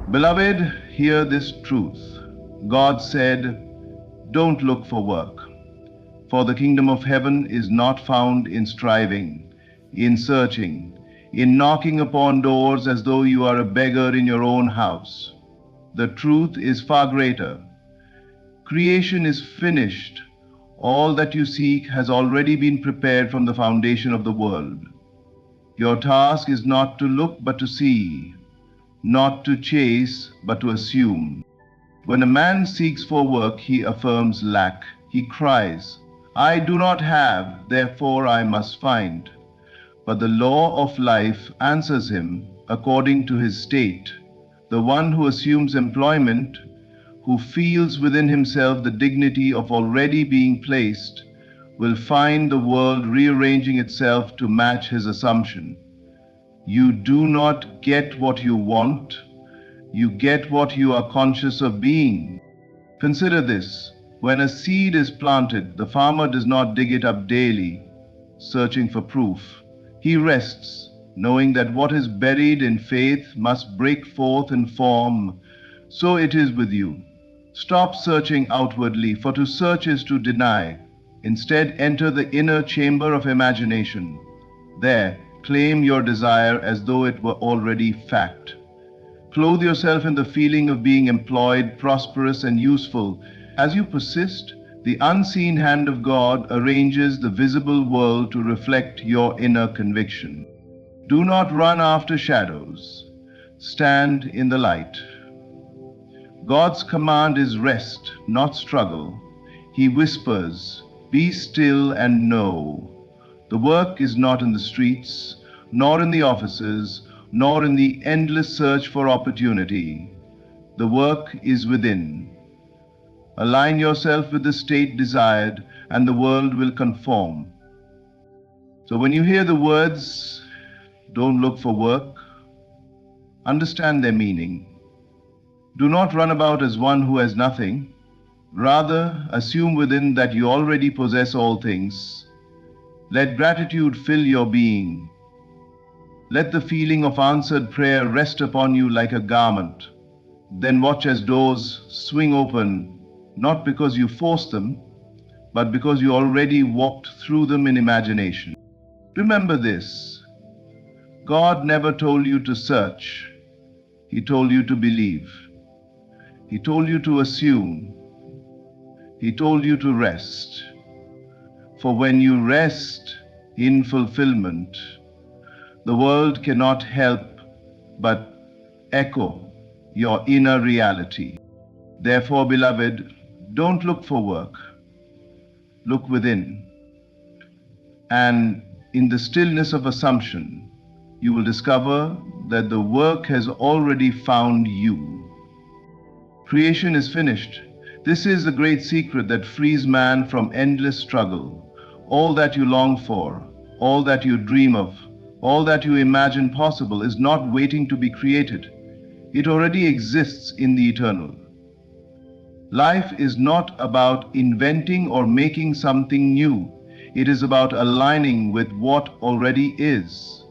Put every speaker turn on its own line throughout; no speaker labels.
Beloved, hear this truth. God said, "Don't look for work, for the kingdom of heaven is not found in striving, in searching, in knocking upon doors as though you are a beggar in your own house. The truth is far greater. Creation is finished. All that you seek has already been prepared from the foundation of the world. Your task is not to look but to see, not to chase but to assume. When a man seeks for work, he affirms lack. He cries, "I do not have, therefore I must find." But the law of life answers him according to his state. The one who assumes employment, who feels within himself the dignity of already being placed, will find the world rearranging itself to match his assumption. You do not get what you want, you get what you are conscious of being. Consider this. When a seed is planted, the farmer does not dig it up daily, searching for proof. He rests, knowing that what is buried in faith must break forth in form. So it is with you. Stop searching outwardly, for to search is to deny. Instead, enter the inner chamber of imagination. There, claim your desire as though it were already fact. Clothe yourself in the feeling of being employed, prosperous, and useful. As you persist, the unseen hand of God arranges the visible world to reflect your inner conviction. Do not run after shadows. Stand in the light. God's command is rest, not struggle. He whispers, "Be still and know." The work is not in the streets, nor in the offices, nor in the endless search for opportunity. The work is within. Align yourself with the state desired, and the world will conform. So when you hear the words, "Don't look for work," understand their meaning. Do not run about as one who has nothing. Rather, assume within that you already possess all things. Let gratitude fill your being. Let the feeling of answered prayer rest upon you like a garment. Then watch as doors swing open, not because you forced them, but because you already walked through them in imagination. Remember this: God never told you to search. He told you to believe. He told you to assume. He told you to rest. For when you rest in fulfillment, the world cannot help but echo your inner reality. Therefore, beloved, don't look for work. Look within. And in the stillness of assumption, you will discover that the work has already found you. Creation is finished. This is the great secret that frees man from endless struggle. All that you long for, all that you dream of, all that you imagine possible is not waiting to be created. It already exists in the eternal. Life is not about inventing or making something new. It is about aligning with what already is.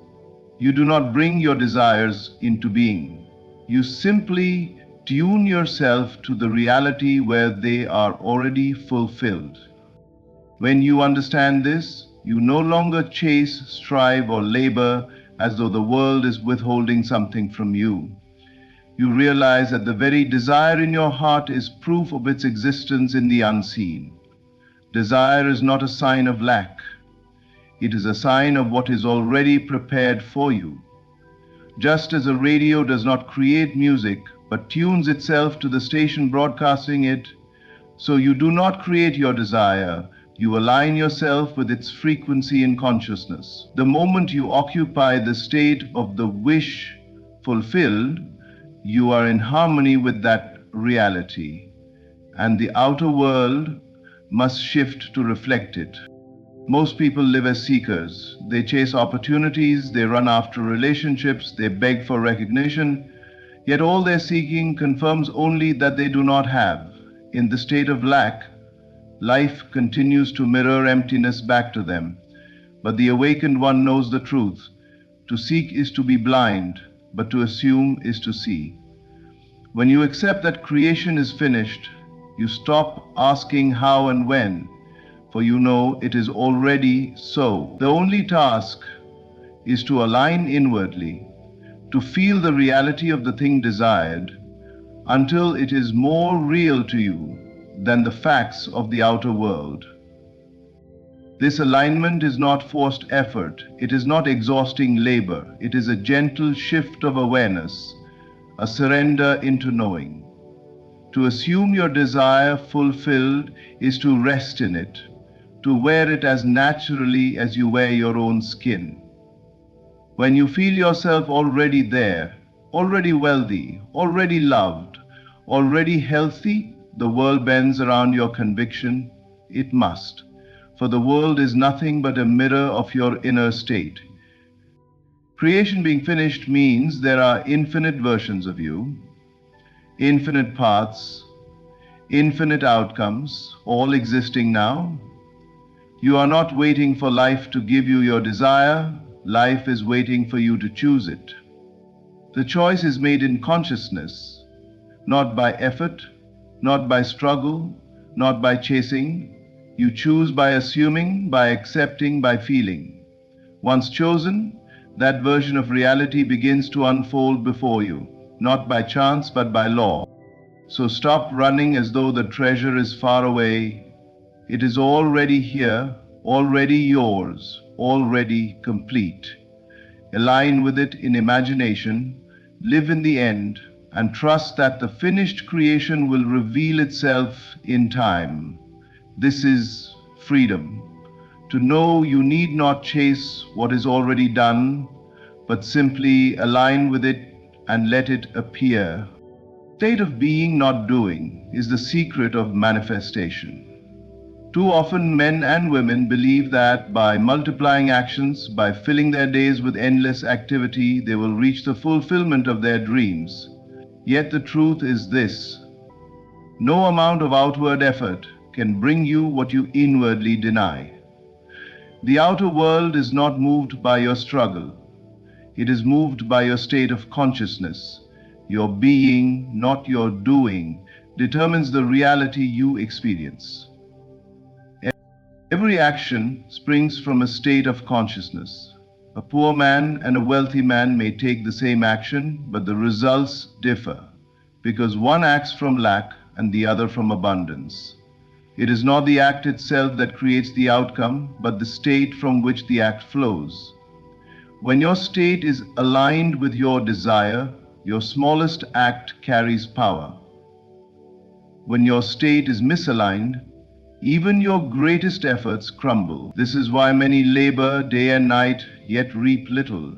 You do not bring your desires into being. You simply tune yourself to the reality where they are already fulfilled. When you understand this, you no longer chase, strive, or labor as though the world is withholding something from you. You realize that the very desire in your heart is proof of its existence in the unseen. Desire is not a sign of lack. It is a sign of what is already prepared for you. Just as a radio does not create music, but tunes itself to the station broadcasting it, so you do not create your desire, you align yourself with its frequency in consciousness. The moment you occupy the state of the wish fulfilled, you are in harmony with that reality, and the outer world must shift to reflect it. Most people live as seekers. They chase opportunities, they run after relationships, they beg for recognition, yet all their seeking confirms only that they do not have. In the state of lack, life continues to mirror emptiness back to them. But the awakened one knows the truth. To seek is to be blind, but to assume is to see. When you accept that creation is finished, you stop asking how and when, for you know it is already so. The only task is to align inwardly, to feel the reality of the thing desired, until it is more real to you than the facts of the outer world. This alignment is not forced effort, it is not exhausting labor, it is a gentle shift of awareness, a surrender into knowing. To assume your desire fulfilled is to rest in it, to wear it as naturally as you wear your own skin. When you feel yourself already there, already wealthy, already loved, already healthy, the world bends around your conviction. It must, for the world is nothing but a mirror of your inner state. Creation being finished means there are infinite versions of you, infinite paths, infinite outcomes, all existing now. You are not waiting for life to give you your desire, life is waiting for you to choose it. The choice is made in consciousness, not by effort, not by struggle, not by chasing. You choose by assuming, by accepting, by feeling. Once chosen, that version of reality begins to unfold before you, not by chance but by law. So stop running as though the treasure is far away. It is already here, already yours, already complete. Align with it in imagination, live in the end, and trust that the finished creation will reveal itself in time. This is freedom. To know you need not chase what is already done, but simply align with it and let it appear. State of being, not doing, is the secret of manifestation. Too often men and women believe that by multiplying actions, by filling their days with endless activity, they will reach the fulfillment of their dreams. Yet the truth is this: no amount of outward effort can bring you what you inwardly deny. The outer world is not moved by your struggle. It is moved by your state of consciousness. Your being, not your doing, determines the reality you experience. Every action springs from a state of consciousness. A poor man and a wealthy man may take the same action, but the results differ, because one acts from lack and the other from abundance. It is not the act itself that creates the outcome, but the state from which the act flows. When your state is aligned with your desire, your smallest act carries power. When your state is misaligned, even your greatest efforts crumble. This is why many labor day and night, yet reap little,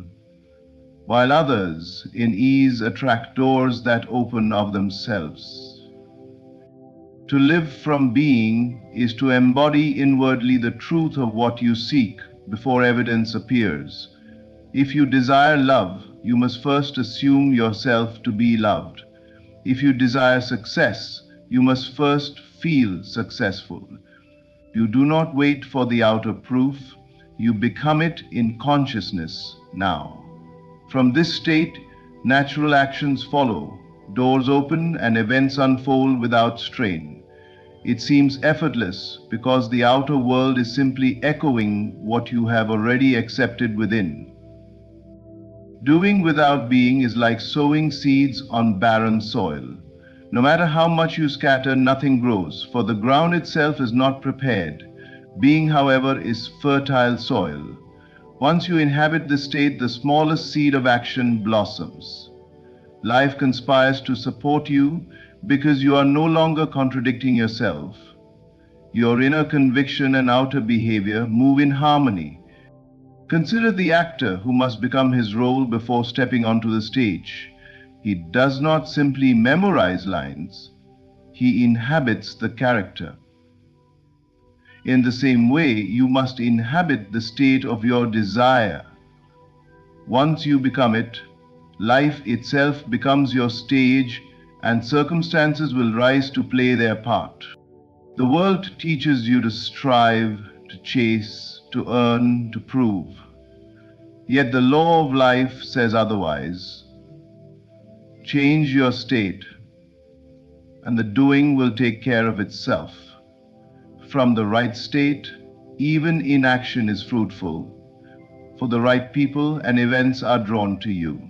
while others in ease attract doors that open of themselves. To live from being is to embody inwardly the truth of what you seek before evidence appears. If you desire love, you must first assume yourself to be loved. If you desire success, you must first feel successful. You do not wait for the outer proof, you become it in consciousness now. From this state, natural actions follow, doors open and events unfold without strain. It seems effortless because the outer world is simply echoing what you have already accepted within. Doing without being is like sowing seeds on barren soil. No matter how much you scatter, nothing grows, for the ground itself is not prepared. Being, however, is fertile soil. Once you inhabit this state, the smallest seed of action blossoms. Life conspires to support you because you are no longer contradicting yourself. Your inner conviction and outer behavior move in harmony. Consider the actor who must become his role before stepping onto the stage. He does not simply memorize lines, he inhabits the character. In the same way, you must inhabit the state of your desire. Once you become it, life itself becomes your stage and circumstances will rise to play their part. The world teaches you to strive, to chase, to earn, to prove. Yet the law of life says otherwise. Change your state, and the doing will take care of itself. From the right state, even inaction is fruitful, for the right people and events are drawn to you.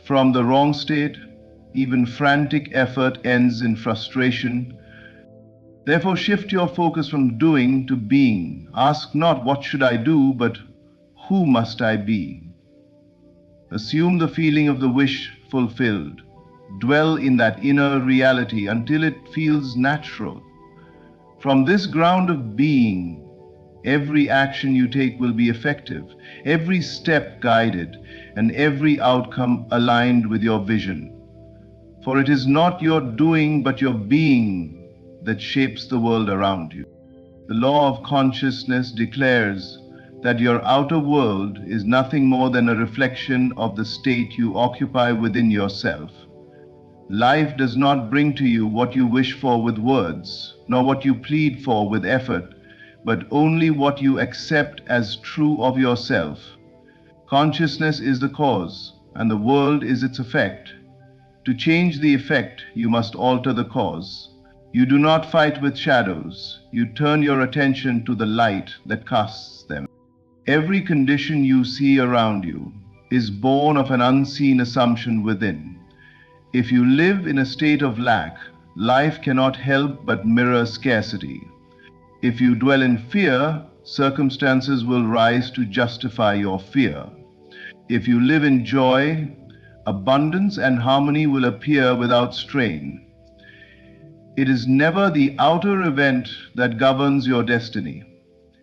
From the wrong state, even frantic effort ends in frustration. Therefore, shift your focus from doing to being. Ask not, what should I do, but who must I be? Assume the feeling of the wish fulfilled. Dwell in that inner reality until it feels natural. From this ground of being, every action you take will be effective, every step guided, and every outcome aligned with your vision. For it is not your doing, but your being that shapes the world around you. The law of consciousness declares that your outer world is nothing more than a reflection of the state you occupy within yourself. Life does not bring to you what you wish for with words, nor what you plead for with effort, but only what you accept as true of yourself. Consciousness is the cause, and the world is its effect. To change the effect, you must alter the cause. You do not fight with shadows. You turn your attention to the light that casts them. Every condition you see around you is born of an unseen assumption within. If you live in a state of lack, life cannot help but mirror scarcity. If you dwell in fear, circumstances will rise to justify your fear. If you live in joy, abundance and harmony will appear without strain. It is never the outer event that governs your destiny.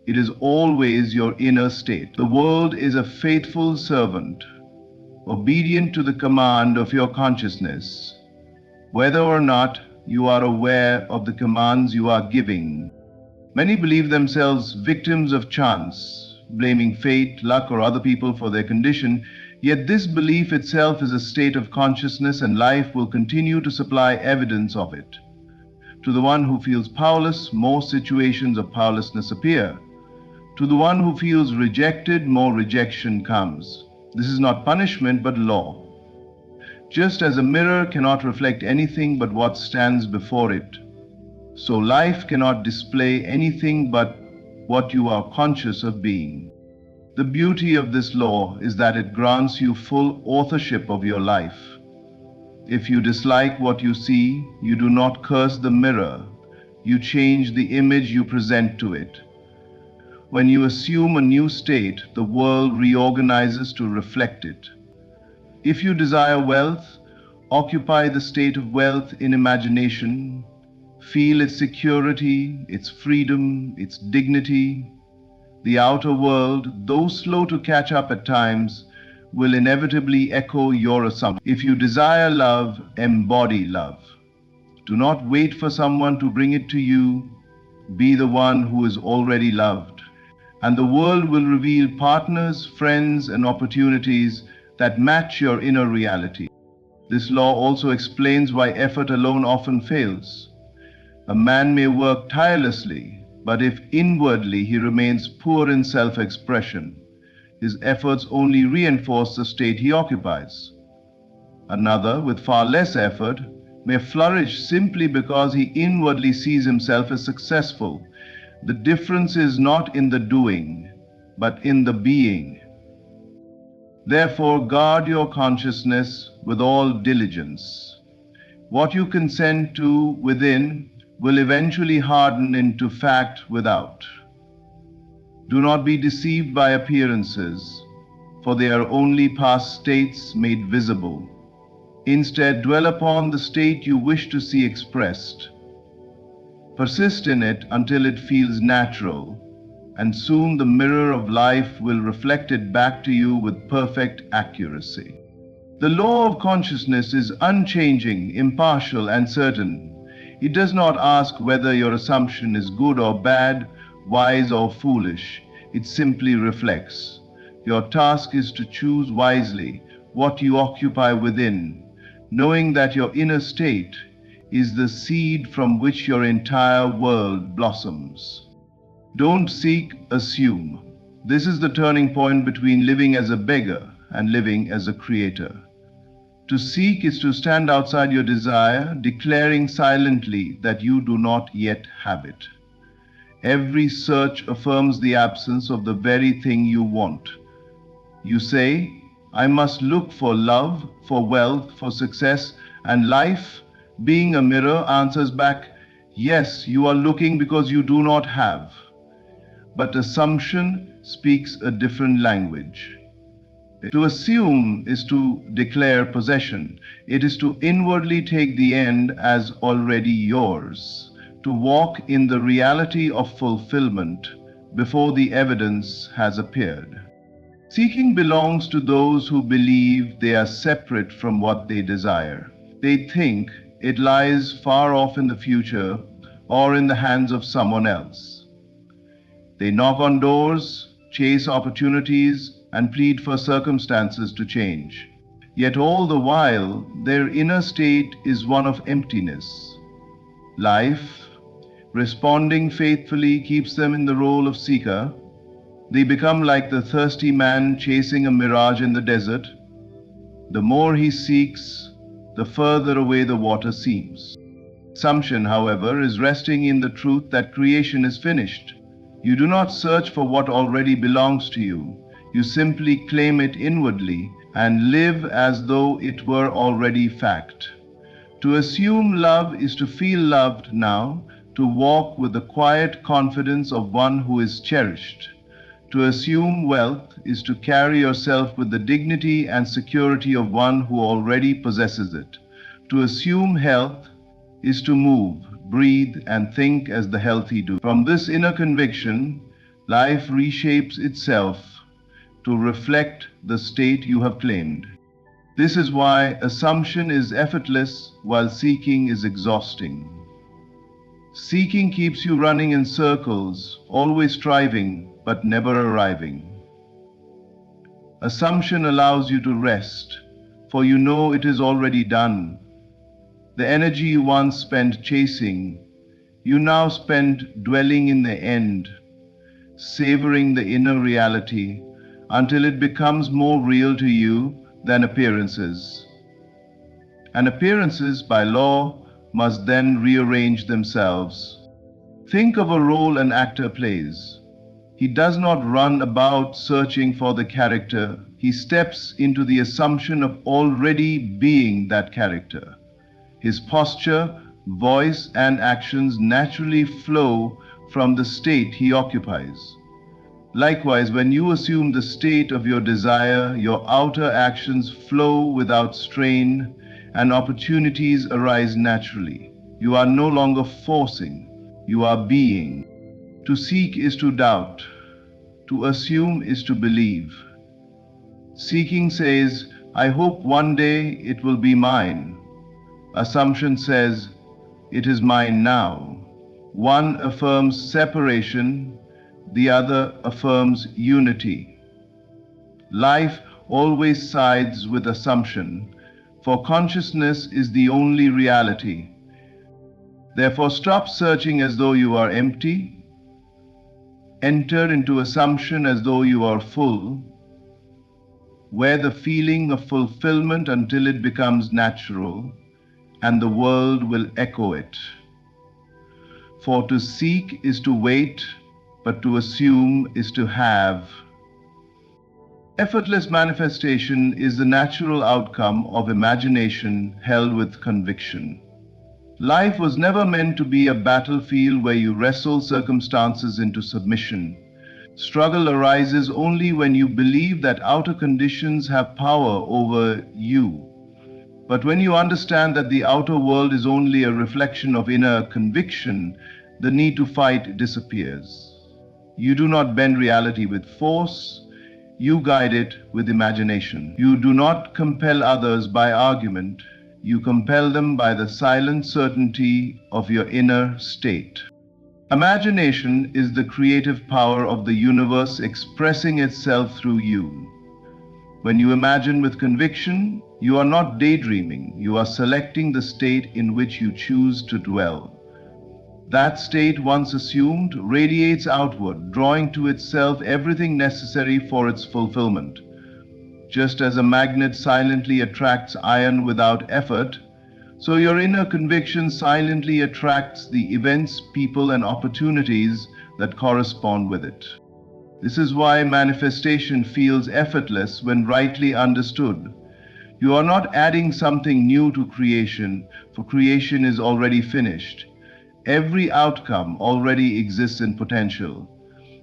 It is always your inner state. The world is a faithful servant, obedient to the command of your consciousness, whether or not you are aware of the commands you are giving. Many believe themselves victims of chance, blaming fate, luck, or other people for their condition, yet this belief itself is a state of consciousness, and life will continue to supply evidence of it. To the one who feels powerless, more situations of powerlessness appear. To the one who feels rejected, more rejection comes. This is not punishment, but law. Just as a mirror cannot reflect anything but what stands before it, so life cannot display anything but what you are conscious of being. The beauty of this law is that it grants you full authorship of your life. If you dislike what you see, you do not curse the mirror. You change the image you present to it. When you assume a new state, the world reorganizes to reflect it. If you desire wealth, occupy the state of wealth in imagination. Feel its security, its freedom, its dignity. The outer world, though slow to catch up at times, will inevitably echo your assumption. If you desire love, embody love. Do not wait for someone to bring it to you. Be the one who is already loved. And the world will reveal partners, friends, and opportunities that match your inner reality. This law also explains why effort alone often fails. A man may work tirelessly, but if inwardly he remains poor in self-expression, his efforts only reinforce the state he occupies. Another, with far less effort, may flourish simply because he inwardly sees himself as successful. The difference is not in the doing, but in the being. Therefore, guard your consciousness with all diligence. What you consent to within will eventually harden into fact without. Do not be deceived by appearances, for they are only past states made visible. Instead, dwell upon the state you wish to see expressed. Persist in it until it feels natural, and soon the mirror of life will reflect it back to you with perfect accuracy. The law of consciousness is unchanging, impartial, and certain. It does not ask whether your assumption is good or bad, wise or foolish. It simply reflects. Your task is to choose wisely what you occupy within, knowing that your inner state is the seed from which your entire world blossoms. Don't seek, assume. This is the turning point between living as a beggar and living as a creator. To seek is to stand outside your desire, declaring silently that you do not yet have it. Every search affirms the absence of the very thing you want. You say, I must look for love, for wealth, for success, and life, being a mirror, answers back, yes, you are looking because you do not have. But assumption speaks a different language. To assume is to declare possession. It is to inwardly take the end as already yours, to walk in the reality of fulfillment before the evidence has appeared. Seeking belongs to those who believe they are separate from what they desire. They think it lies far off in the future or in the hands of someone else. They knock on doors, chase opportunities, and plead for circumstances to change. Yet all the while, their inner state is one of emptiness. Life, responding faithfully, keeps them in the role of seeker. They become like the thirsty man chasing a mirage in the desert. The more he seeks, the further away the water seems. Assumption, however, is resting in the truth that creation is finished. You do not search for what already belongs to you. You simply claim it inwardly and live as though it were already fact. To assume love is to feel loved now, to walk with the quiet confidence of one who is cherished. To assume wealth is to carry yourself with the dignity and security of one who already possesses it. To assume health is to move, breathe, and think as the healthy do. From this inner conviction, life reshapes itself to reflect the state you have claimed. This is why assumption is effortless while seeking is exhausting. Seeking keeps you running in circles, always striving, but never arriving. Assumption allows you to rest, for you know it is already done. The energy you once spent chasing, you now spend dwelling in the end, savoring the inner reality until it becomes more real to you than appearances. And appearances, by law, must then rearrange themselves. Think of a role an actor plays. He does not run about searching for the character. He steps into the assumption of already being that character. His posture, voice, and actions naturally flow from the state he occupies. Likewise, when you assume the state of your desire, your outer actions flow without strain and opportunities arise naturally. You are no longer forcing, you are being. To seek is to doubt. To assume is to believe. Seeking says, I hope one day it will be mine. Assumption says, it is mine now. One affirms separation, the other affirms unity. Life always sides with assumption, for consciousness is the only reality. Therefore, stop searching as though you are empty. Enter into assumption as though you are full. Wear the feeling of fulfillment until it becomes natural, and the world will echo it. For to seek is to wait, but to assume is to have. Effortless manifestation is the natural outcome of imagination held with conviction. Life was never meant to be a battlefield where you wrestle circumstances into submission. Struggle arises only when you believe that outer conditions have power over you. But when you understand that the outer world is only a reflection of inner conviction, the need to fight disappears. You do not bend reality with force, you guide it with imagination. You do not compel others by argument, you compel them by the silent certainty of your inner state. Imagination is the creative power of the universe expressing itself through you. When you imagine with conviction, you are not daydreaming, you are selecting the state in which you choose to dwell. That state, once assumed, radiates outward, drawing to itself everything necessary for its fulfillment. Just as a magnet silently attracts iron without effort, so your inner conviction silently attracts the events, people, and opportunities that correspond with it. This is why manifestation feels effortless when rightly understood. You are not adding something new to creation, for creation is already finished. Every outcome already exists in potential.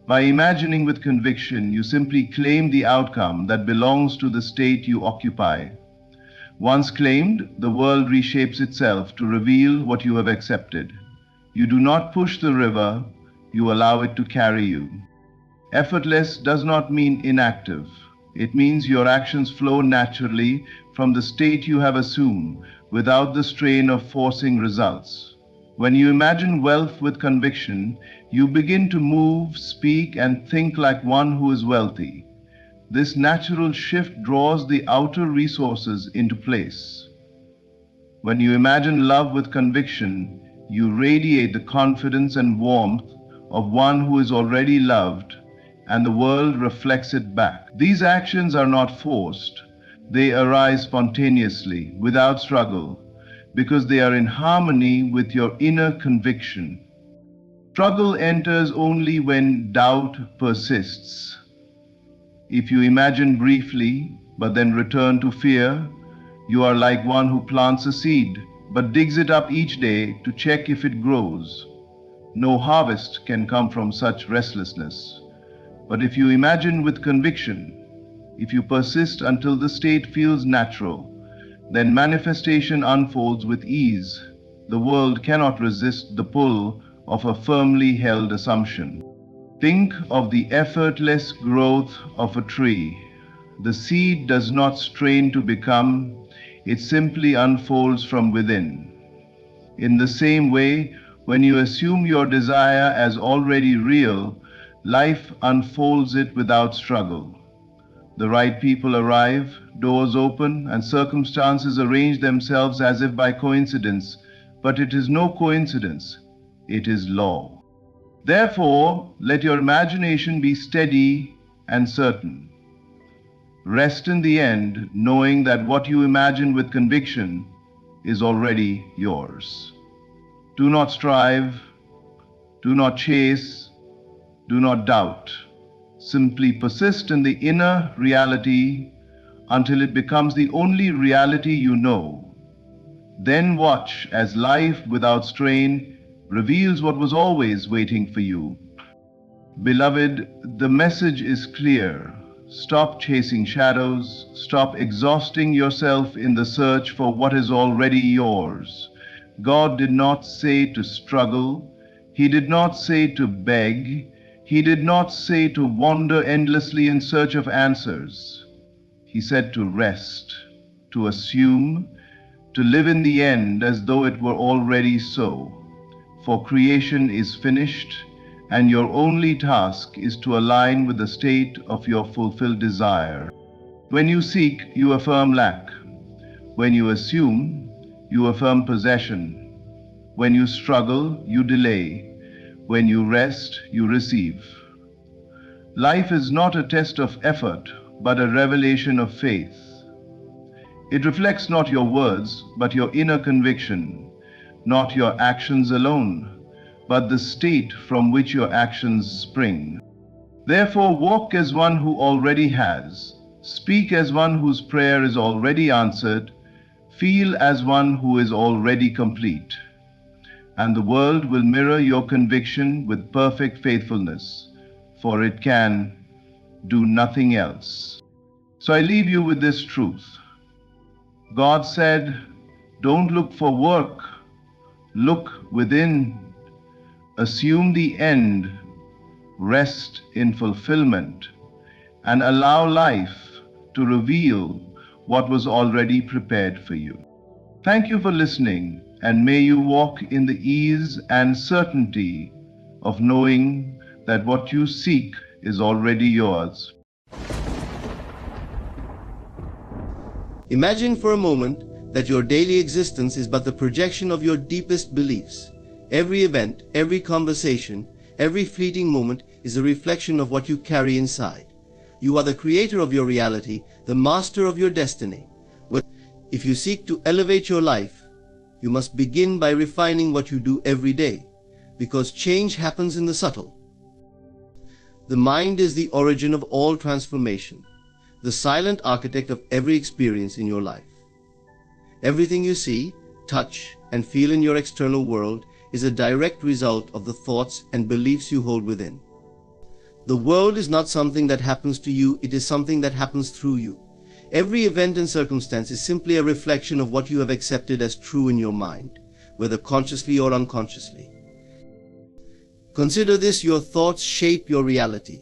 By imagining with conviction, you simply claim the outcome that belongs to the state you occupy. Once claimed, the world reshapes itself to reveal what you have accepted. You do not push the river, you allow it to carry you. Effortless does not mean inactive. It means your actions flow naturally from the state you have assumed, without the strain of forcing results. When you imagine wealth with conviction, you begin to move, speak, and think like one who is wealthy. This natural shift draws the outer resources into place. When you imagine love with conviction, you radiate the confidence and warmth of one who is already loved, and the world reflects it back. These actions are not forced. They arise spontaneously, without struggle, because they are in harmony with your inner conviction. Struggle enters only when doubt persists. If you imagine briefly, but then return to fear, you are like one who plants a seed, but digs it up each day to check if it grows. No harvest can come from such restlessness. But if you imagine with conviction, if you persist until the state feels natural, then manifestation unfolds with ease. The world cannot resist the pull of a firmly held assumption. Think of the effortless growth of a tree. The seed does not strain to become, it simply unfolds from within. In the same way, when you assume your desire as already real, life unfolds it without struggle. The right people arrive, doors open, and circumstances arrange themselves as if by coincidence, but it is no coincidence, it is law. Therefore, let your imagination be steady and certain. Rest in the end, knowing that what you imagine with conviction is already yours. Do not strive, do not chase, do not doubt. Simply persist in the inner reality until it becomes the only reality you know. Then watch as life without strain reveals what was always waiting for you. Beloved, the message is clear. Stop chasing shadows. Stop exhausting yourself in the search for what is already yours. God did not say to struggle. He did not say to beg. He did not say to wander endlessly in search of answers. He said to rest, to assume, to live in the end as though it were already so. For creation is finished, and your only task is to align with the state of your fulfilled desire. When you seek, you affirm lack. When you assume, you affirm possession. When you struggle, you delay. When you rest, you receive. Life is not a test of effort, but a revelation of faith. It reflects not your words, but your inner conviction, not your actions alone, but the state from which your actions spring. Therefore, walk as one who already has, speak as one whose prayer is already answered, feel as one who is already complete. And the world will mirror your conviction with perfect faithfulness, for it can do nothing else. So I leave you with this truth. God said, don't look for work, look within, assume the end, rest in fulfillment, and allow life to reveal what was already prepared for you. Thank you for listening, and may you walk in the ease and certainty of knowing that what you seek is already yours.
Imagine for a moment that your daily existence is but the projection of your deepest beliefs. Every event, every conversation, every fleeting moment is a reflection of what you carry inside. You are the creator of your reality, the master of your destiny. If you seek to elevate your life, you must begin by refining what you do every day, because change happens in the subtle. The mind is the origin of all transformation, the silent architect of every experience in your life. Everything you see, touch, and feel in your external world is a direct result of the thoughts and beliefs you hold within. The world is not something that happens to you, it is something that happens through you. Every event and circumstance is simply a reflection of what you have accepted as true in your mind, whether consciously or unconsciously. Consider this: your thoughts shape your reality.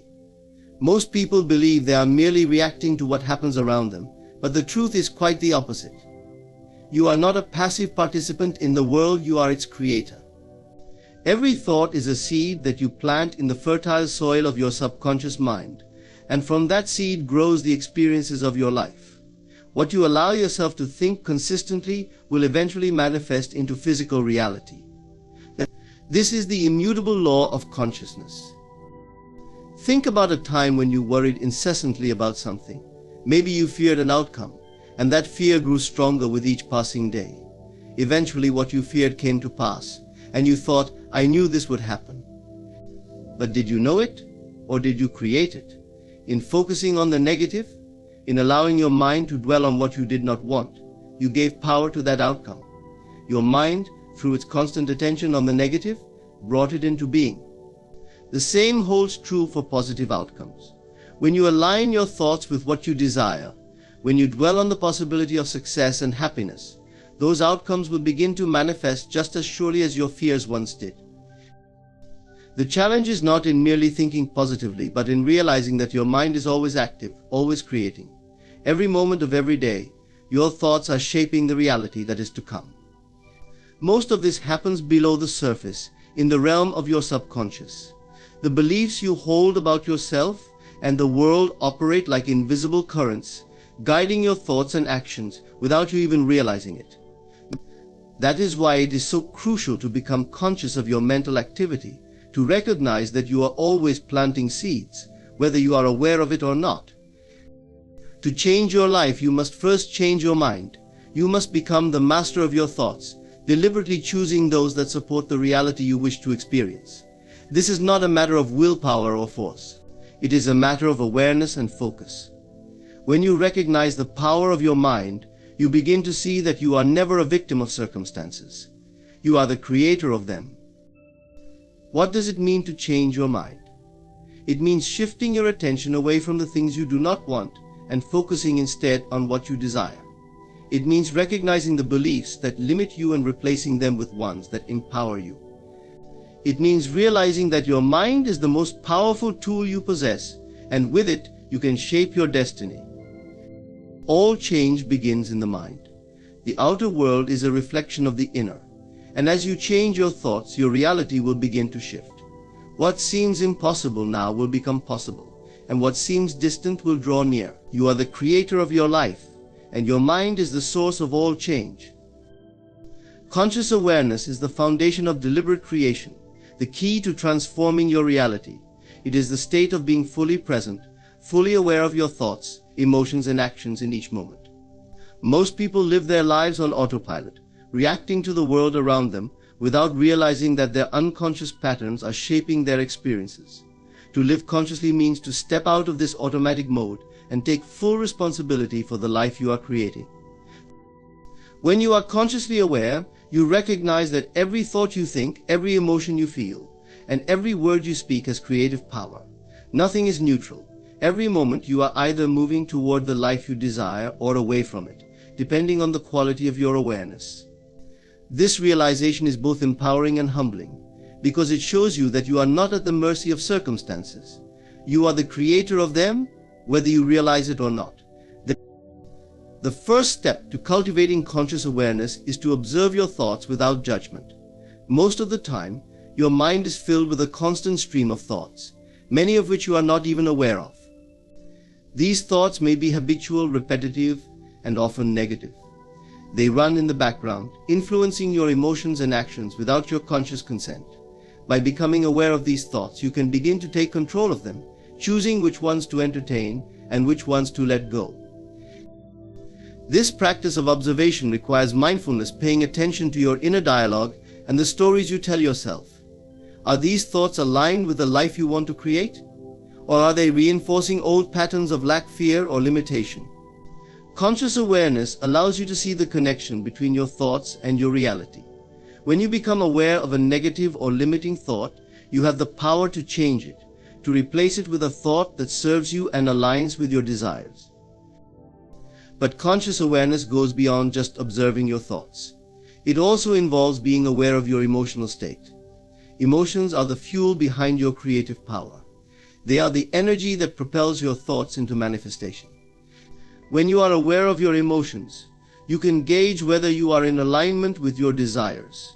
Most people believe they are merely reacting to what happens around them, but the truth is quite the opposite. You are not a passive participant in the world, you are its creator. Every thought is a seed that you plant in the fertile soil of your subconscious mind, and from that seed grows the experiences of your life. What you allow yourself to think consistently will eventually manifest into physical reality. This is the immutable law of consciousness. Think about a time when you worried incessantly about something. Maybe you feared an outcome, and that fear grew stronger with each passing day. Eventually what you feared came to pass, and you thought, "I knew this would happen." But did you know it, or did you create it? In focusing on the negative, in allowing your mind to dwell on what you did not want, you gave power to that outcome. Your mind, through its constant attention on the negative, brought it into being. The same holds true for positive outcomes. When you align your thoughts with what you desire, when you dwell on the possibility of success and happiness, those outcomes will begin to manifest just as surely as your fears once did. The challenge is not in merely thinking positively, but in realizing that your mind is always active, always creating. Every moment of every day, your thoughts are shaping the reality that is to come. Most of this happens below the surface, in the realm of your subconscious. The beliefs you hold about yourself and the world operate like invisible currents, guiding your thoughts and actions without you even realizing it. That is why it is so crucial to become conscious of your mental activity, to recognize that you are always planting seeds, whether you are aware of it or not. To change your life, you must first change your mind. You must become the master of your thoughts, deliberately choosing those that support the reality you wish to experience. This is not a matter of willpower or force. It is a matter of awareness and focus. When you recognize the power of your mind, you begin to see that you are never a victim of circumstances. You are the creator of them. What does it mean to change your mind? It means shifting your attention away from the things you do not want and focusing instead on what you desire. It means recognizing the beliefs that limit you and replacing them with ones that empower you. It means realizing that your mind is the most powerful tool you possess, and with it, you can shape your destiny. All change begins in the mind. The outer world is a reflection of the inner, and as you change your thoughts, your reality will begin to shift. What seems impossible now will become possible, and what seems distant will draw near. You are the creator of your life, and your mind is the source of all change. Conscious awareness is the foundation of deliberate creation, the key to transforming your reality. It is the state of being fully present, fully aware of your thoughts, emotions, and actions in each moment. Most people live their lives on autopilot, reacting to the world around them without realizing that their unconscious patterns are shaping their experiences. To live consciously means to step out of this automatic mode and take full responsibility for the life you are creating. When you are consciously aware, you recognize that every thought you think, every emotion you feel, and every word you speak has creative power. Nothing is neutral. Every moment you are either moving toward the life you desire or away from it, depending on the quality of your awareness. This realization is both empowering and humbling, because it shows you that you are not at the mercy of circumstances. You are the creator of them, whether you realize it or not. The first step to cultivating conscious awareness is to observe your thoughts without judgment. Most of the time, your mind is filled with a constant stream of thoughts, many of which you are not even aware of. These thoughts may be habitual, repetitive, and often negative. They run in the background, influencing your emotions and actions without your conscious consent. By becoming aware of these thoughts, you can begin to take control of them choosing which ones to entertain and which ones to let go. This practice of observation requires mindfulness, paying attention to your inner dialogue and the stories you tell yourself. Are these thoughts aligned with the life you want to create? Or are they reinforcing old patterns of lack, fear, or limitation? Conscious awareness allows you to see the connection between your thoughts and your reality. When you become aware of a negative or limiting thought, you have the power to change it, to replace it with a thought that serves you and aligns with your desires. But conscious awareness goes beyond just observing your thoughts. It also involves being aware of your emotional state. Emotions are the fuel behind your creative power. They are the energy that propels your thoughts into manifestation. When you are aware of your emotions, you can gauge whether you are in alignment with your desires.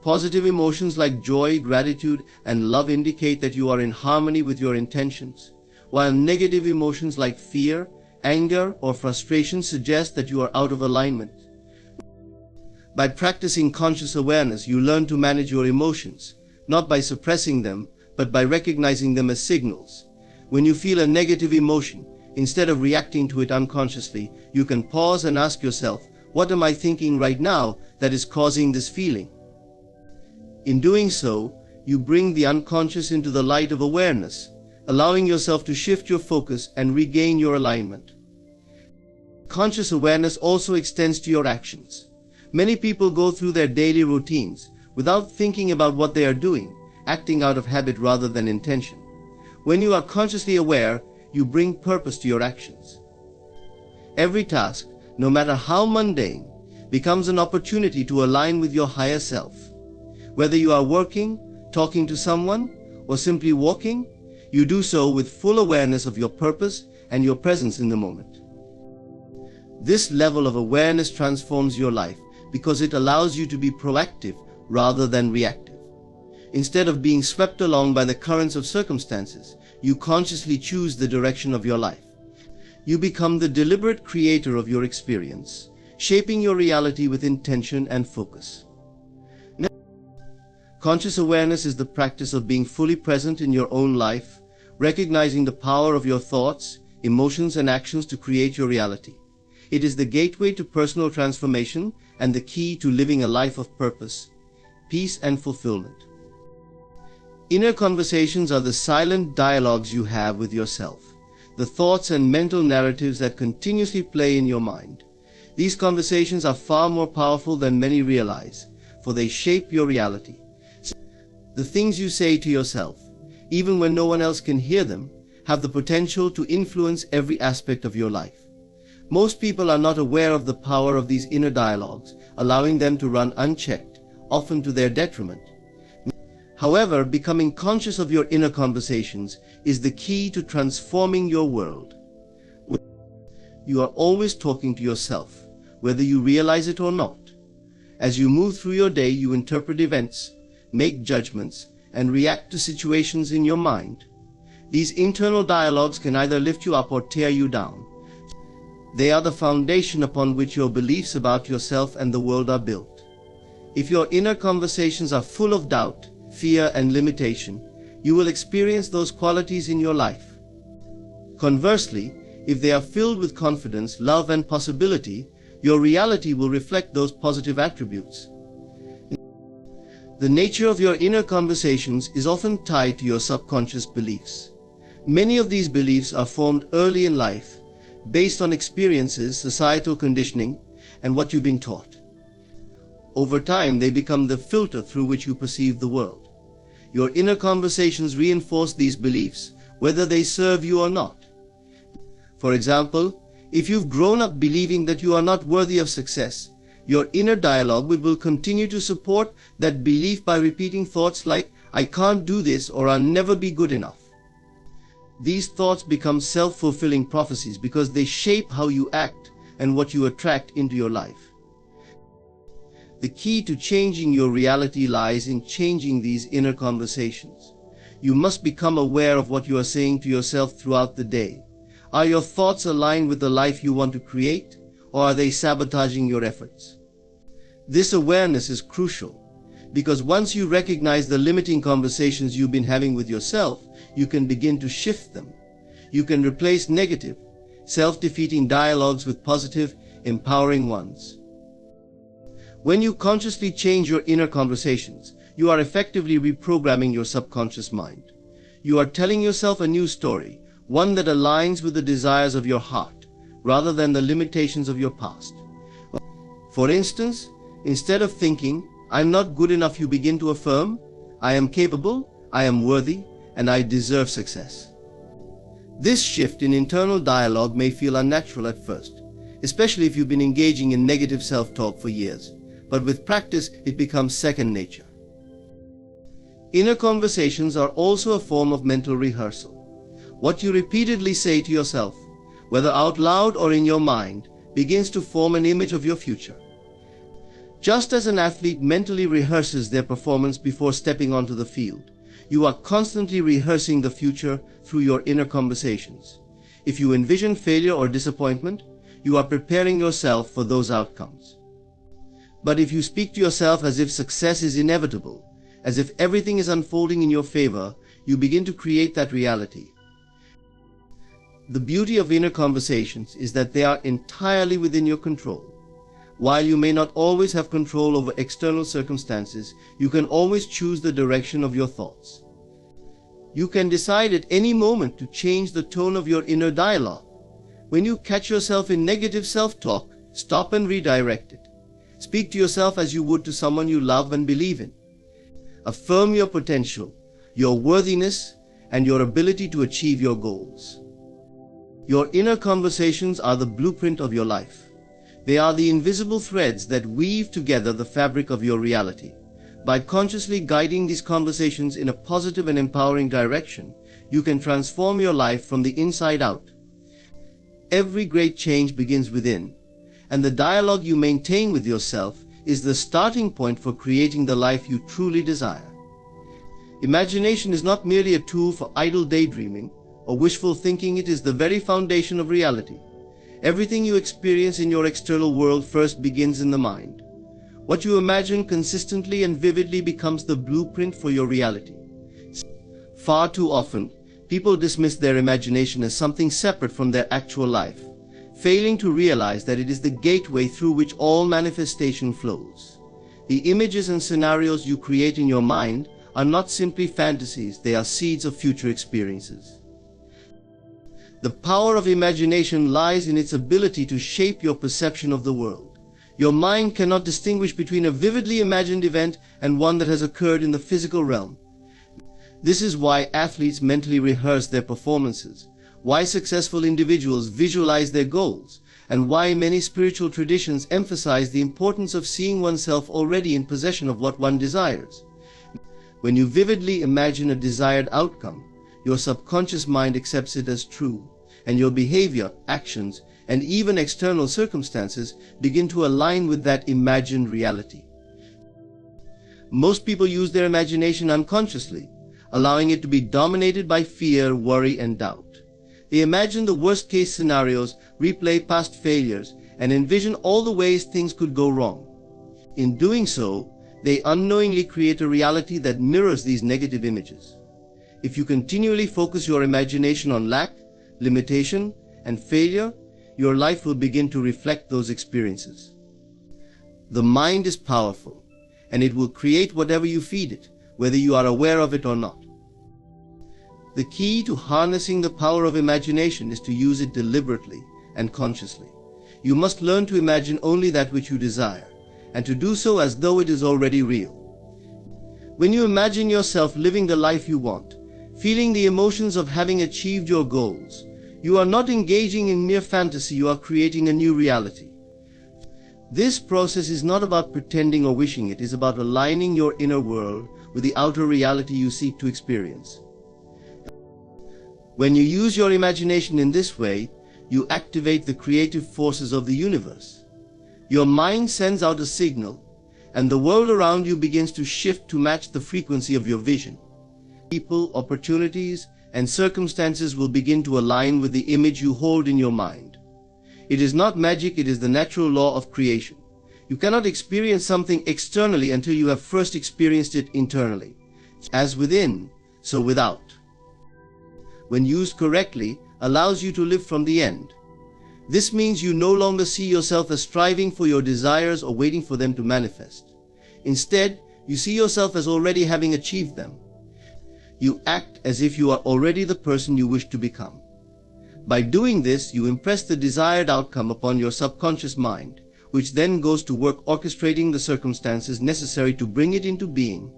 Positive emotions like joy, gratitude, and love indicate that you are in harmony with your intentions, while negative emotions like fear, anger, or frustration suggest that you are out of alignment. By practicing conscious awareness, you learn to manage your emotions, not by suppressing them, but by recognizing them as signals. When you feel a negative emotion, instead of reacting to it unconsciously, you can pause and ask yourself, what am I thinking right now that is causing this feeling? In doing so, you bring the unconscious into the light of awareness, allowing yourself to shift your focus and regain your alignment. Conscious awareness also extends to your actions. Many people go through their daily routines without thinking about what they are doing, acting out of habit rather than intention. When you are consciously aware, you bring purpose to your actions. Every task, no matter how mundane, becomes an opportunity to align with your higher self. Whether you are working, talking to someone, or simply walking, you do so with full awareness of your purpose and your presence in the moment. This level of awareness transforms your life because it allows you to be proactive rather than reactive. Instead of being swept along by the currents of circumstances, you consciously choose the direction of your life. You become the deliberate creator of your experience, shaping your reality with intention and focus. Conscious awareness is the practice of being fully present in your own life, recognizing the power of your thoughts, emotions, and actions to create your reality. It is the gateway to personal transformation and the key to living a life of purpose, peace, and fulfillment. Inner conversations are the silent dialogues you have with yourself, the thoughts and mental narratives that continuously play in your mind. These conversations are far more powerful than many realize, for they shape your reality. The things you say to yourself, even when no one else can hear them, have the potential to influence every aspect of your life. Most people are not aware of the power of these inner dialogues, allowing them to run unchecked, often to their detriment. However, becoming conscious of your inner conversations is the key to transforming your world. You are always talking to yourself, whether you realize it or not. As you move through your day, you interpret events, make judgments, and react to situations in your mind. These internal dialogues can either lift you up or tear you down. They are the foundation upon which your beliefs about yourself and the world are built. If your inner conversations are full of doubt, fear, and limitation, you will experience those qualities in your life. Conversely, if they are filled with confidence, love, and possibility, your reality will reflect those positive attributes. The nature of your inner conversations is often tied to your subconscious beliefs. Many of these beliefs are formed early in life, based on experiences, societal conditioning, and what you've been taught. Over time, they become the filter through which you perceive the world. Your inner conversations reinforce these beliefs, whether they serve you or not. For example, if you've grown up believing that you are not worthy of success, your inner dialogue will continue to support that belief by repeating thoughts like, I can't do this, or I'll never be good enough. These thoughts become self-fulfilling prophecies because they shape how you act and what you attract into your life. The key to changing your reality lies in changing these inner conversations. You must become aware of what you are saying to yourself throughout the day. Are your thoughts aligned with the life you want to create, or are they sabotaging your efforts? This awareness is crucial. Because once you recognize the limiting conversations you've been having with yourself, you can begin to shift them. You can replace negative, self-defeating dialogues with positive, empowering ones. When you consciously change your inner conversations, you are effectively reprogramming your subconscious mind. You are telling yourself a new story, one that aligns with the desires of your heart, rather than the limitations of your past. For instance, instead of thinking, "I'm not good enough," you begin to affirm, "I am capable, I am worthy, and I deserve success." This shift in internal dialogue may feel unnatural at first, especially if you've been engaging in negative self-talk for years, but with practice it becomes second nature. Inner conversations are also a form of mental rehearsal. What you repeatedly say to yourself, whether out loud or in your mind, begins to form an image of your future. Just as an athlete mentally rehearses their performance before stepping onto the field, you are constantly rehearsing the future through your inner conversations. If you envision failure or disappointment, you are preparing yourself for those outcomes. But if you speak to yourself as if success is inevitable, as if everything is unfolding in your favor, you begin to create that reality. The beauty of inner conversations is that they are entirely within your control. While you may not always have control over external circumstances, you can always choose the direction of your thoughts. You can decide at any moment to change the tone of your inner dialogue. When you catch yourself in negative self-talk, stop and redirect it. Speak to yourself as you would to someone you love and believe in. Affirm your potential, your worthiness, and your ability to achieve your goals. Your inner conversations are the blueprint of your life. They are the invisible threads that weave together the fabric of your reality. By consciously guiding these conversations in a positive and empowering direction, you can transform your life from the inside out. Every great change begins within, and the dialogue you maintain with yourself is the starting point for creating the life you truly desire. Imagination is not merely a tool for idle daydreaming or wishful thinking, it is the very foundation of reality. Everything you experience in your external world first begins in the mind. What you imagine consistently and vividly becomes the blueprint for your reality. Far too often, people dismiss their imagination as something separate from their actual life, failing to realize that it is the gateway through which all manifestation flows. The images and scenarios you create in your mind are not simply fantasies, they are seeds of future experiences. The power of imagination lies in its ability to shape your perception of the world. Your mind cannot distinguish between a vividly imagined event and one that has occurred in the physical realm. This is why athletes mentally rehearse their performances, why successful individuals visualize their goals, and why many spiritual traditions emphasize the importance of seeing oneself already in possession of what one desires. When you vividly imagine a desired outcome, your subconscious mind accepts it as true, and your behavior, actions, and even external circumstances begin to align with that imagined reality. Most people use their imagination unconsciously, allowing it to be dominated by fear, worry, and doubt. They imagine the worst-case scenarios, replay past failures, and envision all the ways things could go wrong. In doing so, they unknowingly create a reality that mirrors these negative images. If you continually focus your imagination on lack, limitation, and failure, your life will begin to reflect those experiences. The mind is powerful, and it will create whatever you feed it, whether you are aware of it or not. The key to harnessing the power of imagination is to use it deliberately and consciously. You must learn to imagine only that which you desire, and to do so as though it is already real. When you imagine yourself living the life you want, feeling the emotions of having achieved your goals, you are not engaging in mere fantasy, you are creating a new reality. This process is not about pretending or wishing, it is about aligning your inner world with the outer reality you seek to experience. When you use your imagination in this way, you activate the creative forces of the universe. Your mind sends out a signal, and the world around you begins to shift to match the frequency of your vision. People, opportunities, and circumstances will begin to align with the image you hold in your mind. It is not magic, it is the natural law of creation. You cannot experience something externally until you have first experienced it internally. As within, so without. When used correctly, allows you to live from the end. This means you no longer see yourself as striving for your desires or waiting for them to manifest. Instead, you see yourself as already having achieved them. You act as if you are already the person you wish to become. By doing this, you impress the desired outcome upon your subconscious mind, which then goes to work orchestrating the circumstances necessary to bring it into being.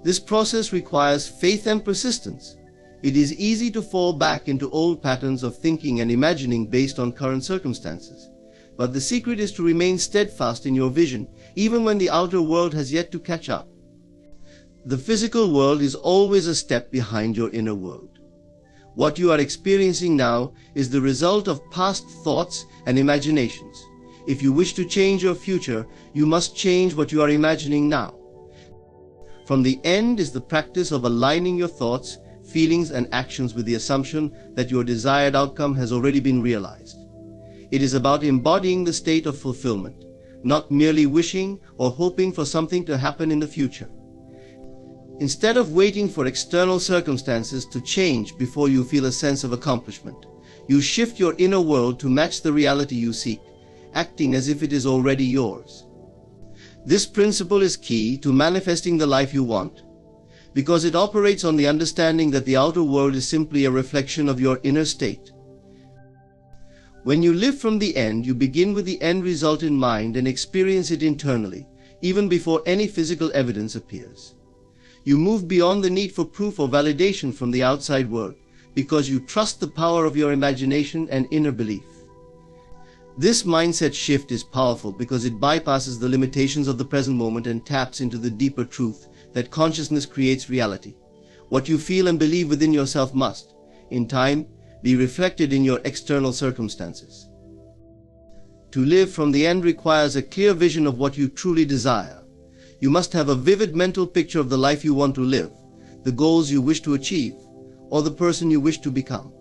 This process requires faith and persistence. It is easy to fall back into old patterns of thinking and imagining based on current circumstances. But the secret is to remain steadfast in your vision, even when the outer world has yet to catch up. The physical world is always a step behind your inner world. What you are experiencing now is the result of past thoughts and imaginations. If you wish to change your future, you must change what you are imagining now. From the end is the practice of aligning your thoughts, feelings, and actions with the assumption that your desired outcome has already been realized. It is about embodying the state of fulfillment, not merely wishing or hoping for something to happen in the future. Instead of waiting for external circumstances to change before you feel a sense of accomplishment, you shift your inner world to match the reality you seek, acting as if it is already yours. This principle is key to manifesting the life you want, because it operates on the understanding that the outer world is simply a reflection of your inner state. When you live from the end, you begin with the end result in mind and experience it internally, even before any physical evidence appears. You move beyond the need for proof or validation from the outside world, because you trust the power of your imagination and inner belief. This mindset shift is powerful because it bypasses the limitations of the present moment and taps into the deeper truth that consciousness creates reality. What you feel and believe within yourself must, in time, be reflected in your external circumstances. To live from the end requires a clear vision of what you truly desire. You must have a vivid mental picture of the life you want to live, the goals you wish to achieve, or the person you wish to become.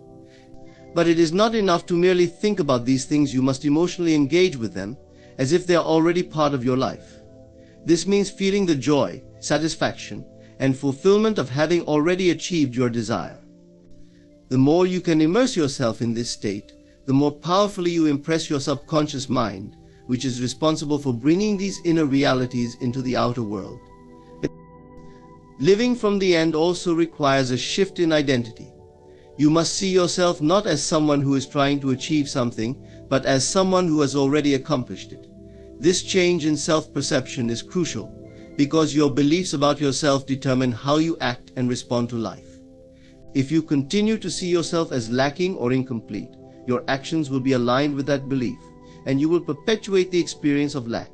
But it is not enough to merely think about these things. You must emotionally engage with them as if they are already part of your life. This means feeling the joy, satisfaction, and fulfillment of having already achieved your desire. The more you can immerse yourself in this state, the more powerfully you impress your subconscious mind, which is responsible for bringing these inner realities into the outer world. Living from the end also requires a shift in identity. You must see yourself not as someone who is trying to achieve something, but as someone who has already accomplished it. This change in self-perception is crucial, because your beliefs about yourself determine how you act and respond to life. If you continue to see yourself as lacking or incomplete, your actions will be aligned with that belief, and you will perpetuate the experience of lack.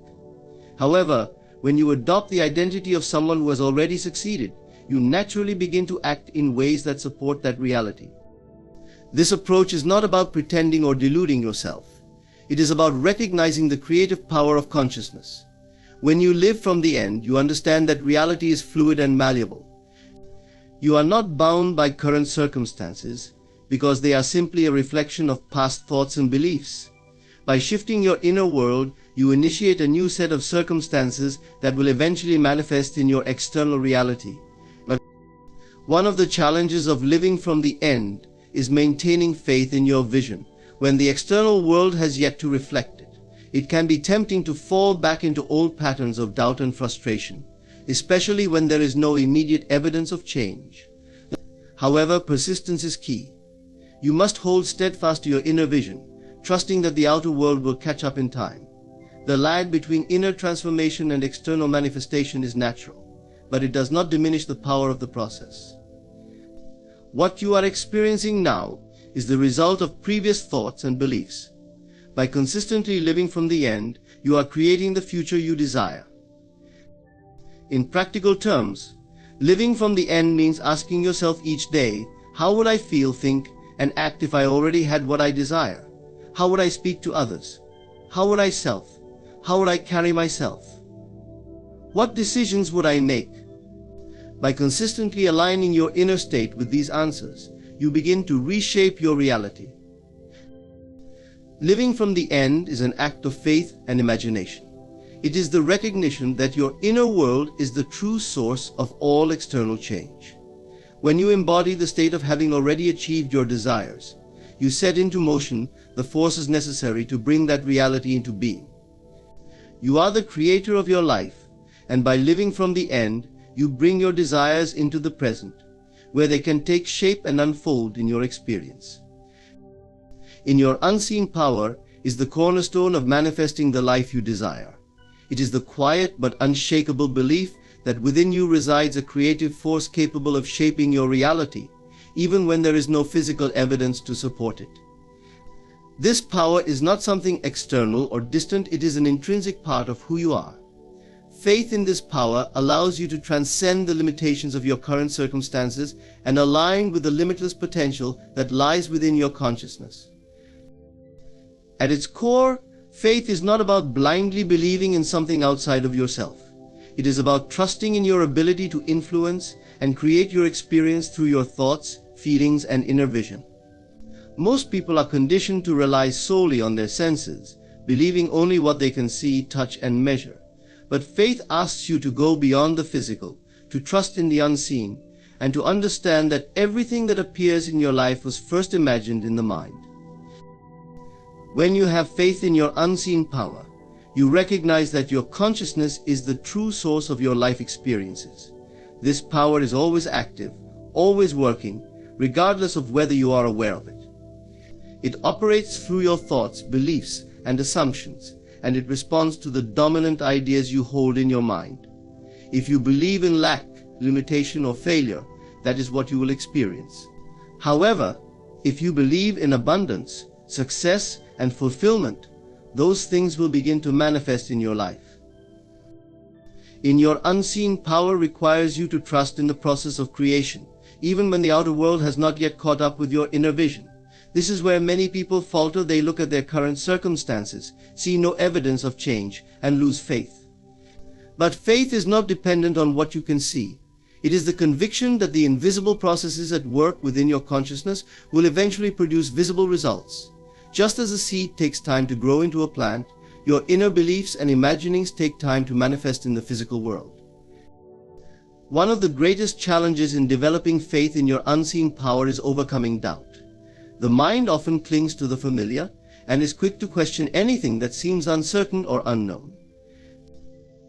However, when you adopt the identity of someone who has already succeeded, you naturally begin to act in ways that support that reality. This approach is not about pretending or deluding yourself. It is about recognizing the creative power of consciousness. When you live from the end, you understand that reality is fluid and malleable. You are not bound by current circumstances because they are simply a reflection of past thoughts and beliefs. By shifting your inner world, you initiate a new set of circumstances that will eventually manifest in your external reality. But one of the challenges of living from the end is maintaining faith in your vision when the external world has yet to reflect it. It can be tempting to fall back into old patterns of doubt and frustration, especially when there is no immediate evidence of change. However, persistence is key. You must hold steadfast to your inner vision, trusting that the outer world will catch up in time. The lag between inner transformation and external manifestation is natural, but it does not diminish the power of the process. What you are experiencing now is the result of previous thoughts and beliefs. By consistently living from the end, you are creating the future you desire. In practical terms, living from the end means asking yourself each day, how would I feel, think, and act if I already had what I desire? How would I speak to others? How would I How would I carry myself? What decisions would I make? By consistently aligning your inner state with these answers, you begin to reshape your reality. Living from the end is an act of faith and imagination. It is the recognition that your inner world is the true source of all external change. When you embody the state of having already achieved your desires, you set into motion the forces necessary to bring that reality into being. You are the creator of your life, and by living from the end, you bring your desires into the present, where they can take shape and unfold in your experience. In your unseen power is the cornerstone of manifesting the life you desire. It is the quiet but unshakable belief that within you resides a creative force capable of shaping your reality, even when there is no physical evidence to support it. This power is not something external or distant, it is an intrinsic part of who you are. Faith in this power allows you to transcend the limitations of your current circumstances and align with the limitless potential that lies within your consciousness. At its core, faith is not about blindly believing in something outside of yourself. It is about trusting in your ability to influence and create your experience through your thoughts, feelings, and inner vision. Most people are conditioned to rely solely on their senses, believing only what they can see, touch, and measure. But faith asks you to go beyond the physical, to trust in the unseen, and to understand that everything that appears in your life was first imagined in the mind. When you have faith in your unseen power, you recognize that your consciousness is the true source of your life experiences. This power is always active, always working, regardless of whether you are aware of it. It operates through your thoughts, beliefs, and assumptions, and it responds to the dominant ideas you hold in your mind. If you believe in lack, limitation, or failure, that is what you will experience. However, if you believe in abundance, success, and fulfillment, those things will begin to manifest in your life. In your unseen power requires you to trust in the process of creation, even when the outer world has not yet caught up with your inner vision. This is where many people falter. They look at their current circumstances, see no evidence of change, and lose faith. But faith is not dependent on what you can see. It is the conviction that the invisible processes at work within your consciousness will eventually produce visible results. Just as a seed takes time to grow into a plant, your inner beliefs and imaginings take time to manifest in the physical world. One of the greatest challenges in developing faith in your unseen power is overcoming doubt. The mind often clings to the familiar and is quick to question anything that seems uncertain or unknown.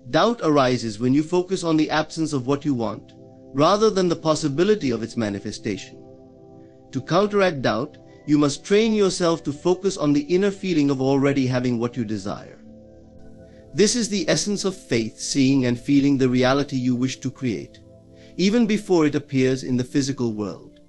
Doubt arises when you focus on the absence of what you want, rather than the possibility of its manifestation. To counteract doubt, you must train yourself to focus on the inner feeling of already having what you desire. This is the essence of faith, seeing and feeling the reality you wish to create, even before it appears in the physical world.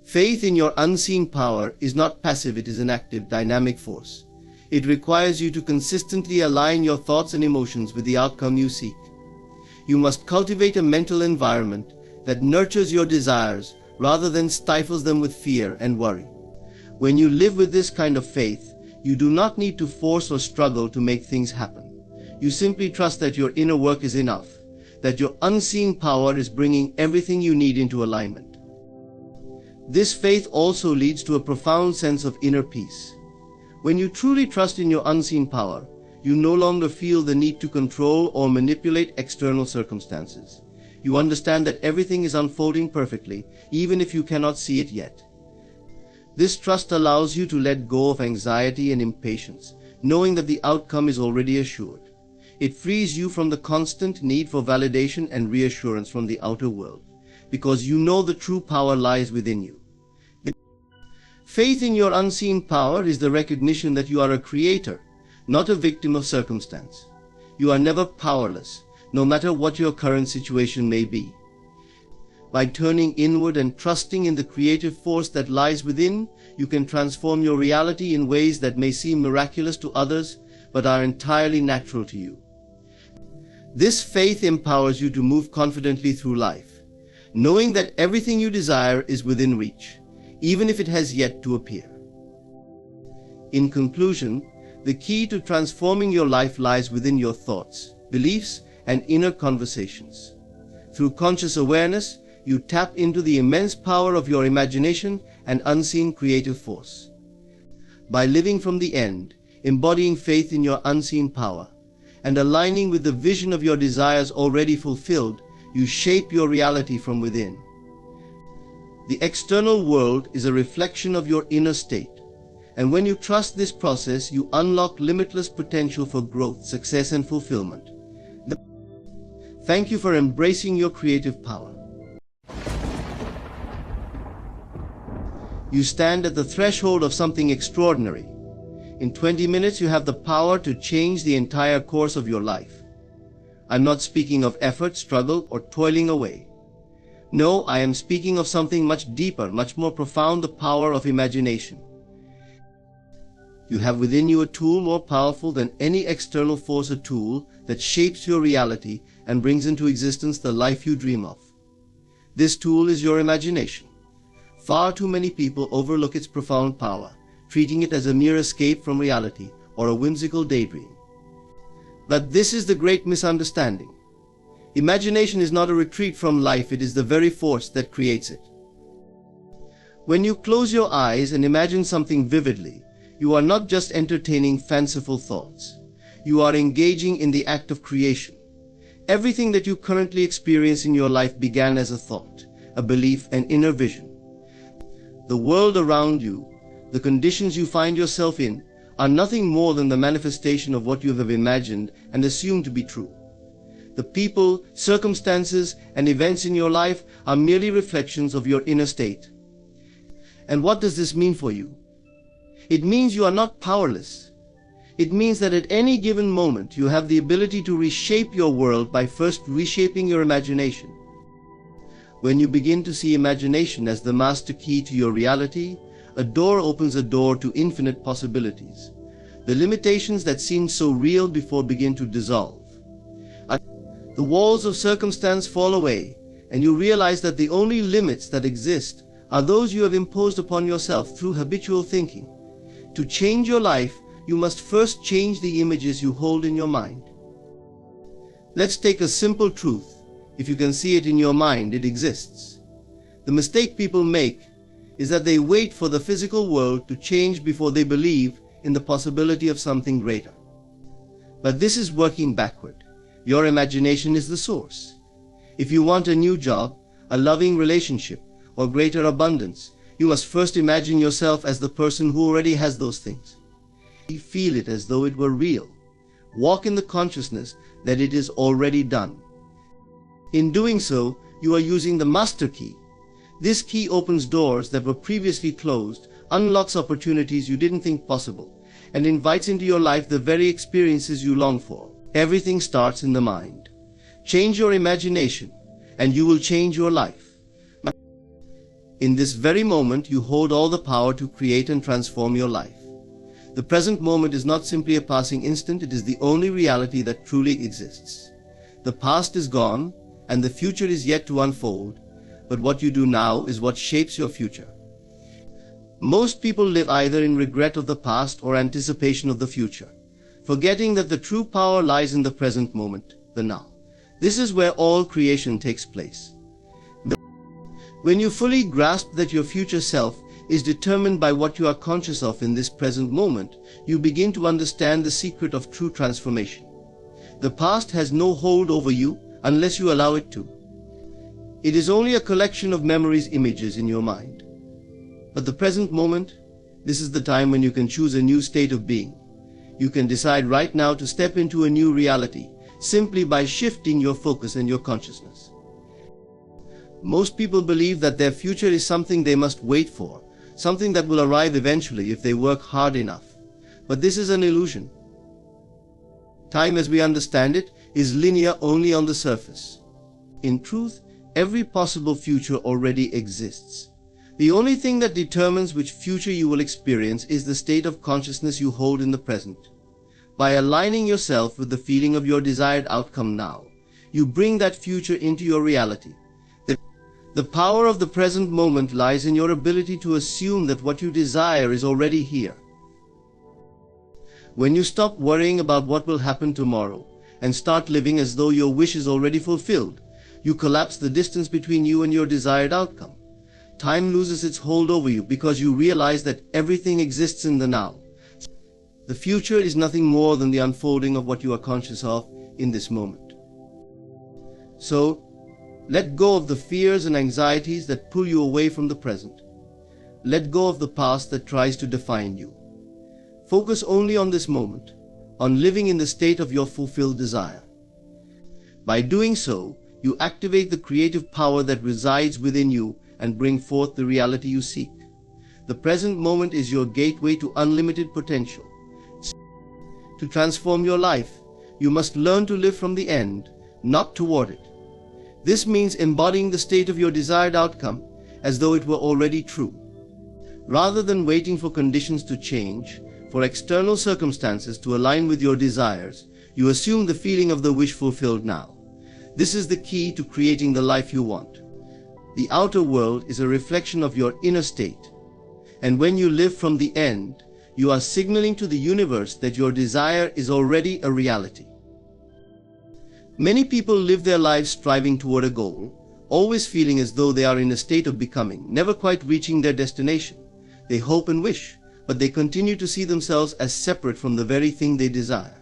Faith in your unseen power is not passive, it is an active, dynamic force. It requires you to consistently align your thoughts and emotions with the outcome you seek. You must cultivate a mental environment that nurtures your desires rather than stifles them with fear and worry. When you live with this kind of faith, you do not need to force or struggle to make things happen. You simply trust that your inner work is enough, that your unseen power is bringing everything you need into alignment. This faith also leads to a profound sense of inner peace. When you truly trust in your unseen power, you no longer feel the need to control or manipulate external circumstances. You understand that everything is unfolding perfectly, even if you cannot see it yet. This trust allows you to let go of anxiety and impatience, knowing that the outcome is already assured. It frees you from the constant need for validation and reassurance from the outer world, because you know the true power lies within you. Faith in your unseen power is the recognition that you are a creator, not a victim of circumstance. You are never powerless, no matter what your current situation may be. By turning inward and trusting in the creative force that lies within, you can transform your reality in ways that may seem miraculous to others, but are entirely natural to you. This faith empowers you to move confidently through life, knowing that everything you desire is within reach, even if it has yet to appear. In conclusion, the key to transforming your life lies within your thoughts, beliefs, and inner conversations. Through conscious awareness, you tap into the immense power of your imagination and unseen creative force. By living from the end, embodying faith in your unseen power, and aligning with the vision of your desires already fulfilled, you shape your reality from within. The external world is a reflection of your inner state, and when you trust this process, you unlock limitless potential for growth, success, and fulfillment. Thank you for embracing your creative power. You stand at the threshold of something extraordinary. In 20 minutes, you have the power to change the entire course of your life. I'm not speaking of effort, struggle, or toiling away. No, I am speaking of something much deeper, much more profound, the power of imagination. You have within you a tool more powerful than any external force, a tool that shapes your reality and brings into existence the life you dream of. This tool is your imagination. Far too many people overlook its profound power, treating it as a mere escape from reality or a whimsical daydream. But this is the great misunderstanding. Imagination is not a retreat from life, it is the very force that creates it. When you close your eyes and imagine something vividly, you are not just entertaining fanciful thoughts. You are engaging in the act of creation. Everything that you currently experience in your life began as a thought, a belief, an inner vision. The world around you, the conditions you find yourself in, are nothing more than the manifestation of what you have imagined and assumed to be true. The people, circumstances, and events in your life are merely reflections of your inner state. And what does this mean for you? It means you are not powerless. It means that at any given moment you have the ability to reshape your world by first reshaping your imagination. When you begin to see imagination as the master key to your reality, a door opens, a door to infinite possibilities. The limitations that seemed so real before begin to dissolve. The walls of circumstance fall away, and you realize that the only limits that exist are those you have imposed upon yourself through habitual thinking. To change your life, you must first change the images you hold in your mind. Let's take a simple truth. If you can see it in your mind, it exists. The mistake people make is that they wait for the physical world to change before they believe in the possibility of something greater. But this is working backward. Your imagination is the source. If you want a new job, a loving relationship, or greater abundance, you must first imagine yourself as the person who already has those things. Feel it as though it were real. Walk in the consciousness that it is already done. In doing so, you are using the master key. This key opens doors that were previously closed, unlocks opportunities you didn't think possible, and invites into your life the very experiences you long for. Everything starts in the mind. Change your imagination, and you will change your life. In this very moment, you hold all the power to create and transform your life. The present moment is not simply a passing instant, it is the only reality that truly exists. The past is gone, and the future is yet to unfold, but what you do now is what shapes your future. Most people live either in regret of the past or anticipation of the future, forgetting that the true power lies in the present moment, the now. This is where all creation takes place. When you fully grasp that your future self is determined by what you are conscious of in this present moment, you begin to understand the secret of true transformation. The past has no hold over you unless you allow it to. It is only a collection of memories, images in your mind. But the present moment, this is the time when you can choose a new state of being. You can decide right now to step into a new reality, simply by shifting your focus and your consciousness. Most people believe that their future is something they must wait for, something that will arrive eventually if they work hard enough. But this is an illusion. Time as we understand it is linear only on the surface. In truth, every possible future already exists. The only thing that determines which future you will experience is the state of consciousness you hold in the present. By aligning yourself with the feeling of your desired outcome now, you bring that future into your reality. The power of the present moment lies in your ability to assume that what you desire is already here. When you stop worrying about what will happen tomorrow and start living as though your wish is already fulfilled, you collapse the distance between you and your desired outcome. time loses its hold over you because you realize that everything exists in the now. The future is nothing more than the unfolding of what you are conscious of in this moment. So, let go of the fears and anxieties that pull you away from the present. Let go of the past that tries to define you. Focus only on this moment, on living in the state of your fulfilled desire. By doing so, you activate the creative power that resides within you and bring forth the reality you seek. The present moment is your gateway to unlimited potential. To transform your life, you must learn to live from the end, not toward it. This means embodying the state of your desired outcome as though it were already true. Rather than waiting for conditions to change, for external circumstances to align with your desires, you assume the feeling of the wish fulfilled now. This is the key to creating the life you want. The outer world is a reflection of your inner state, and when you live from the end, you are signaling to the universe that your desire is already a reality. Many people live their lives striving toward a goal, always feeling as though they are in a state of becoming, never quite reaching their destination. They hope and wish, but they continue to see themselves as separate from the very thing they desire.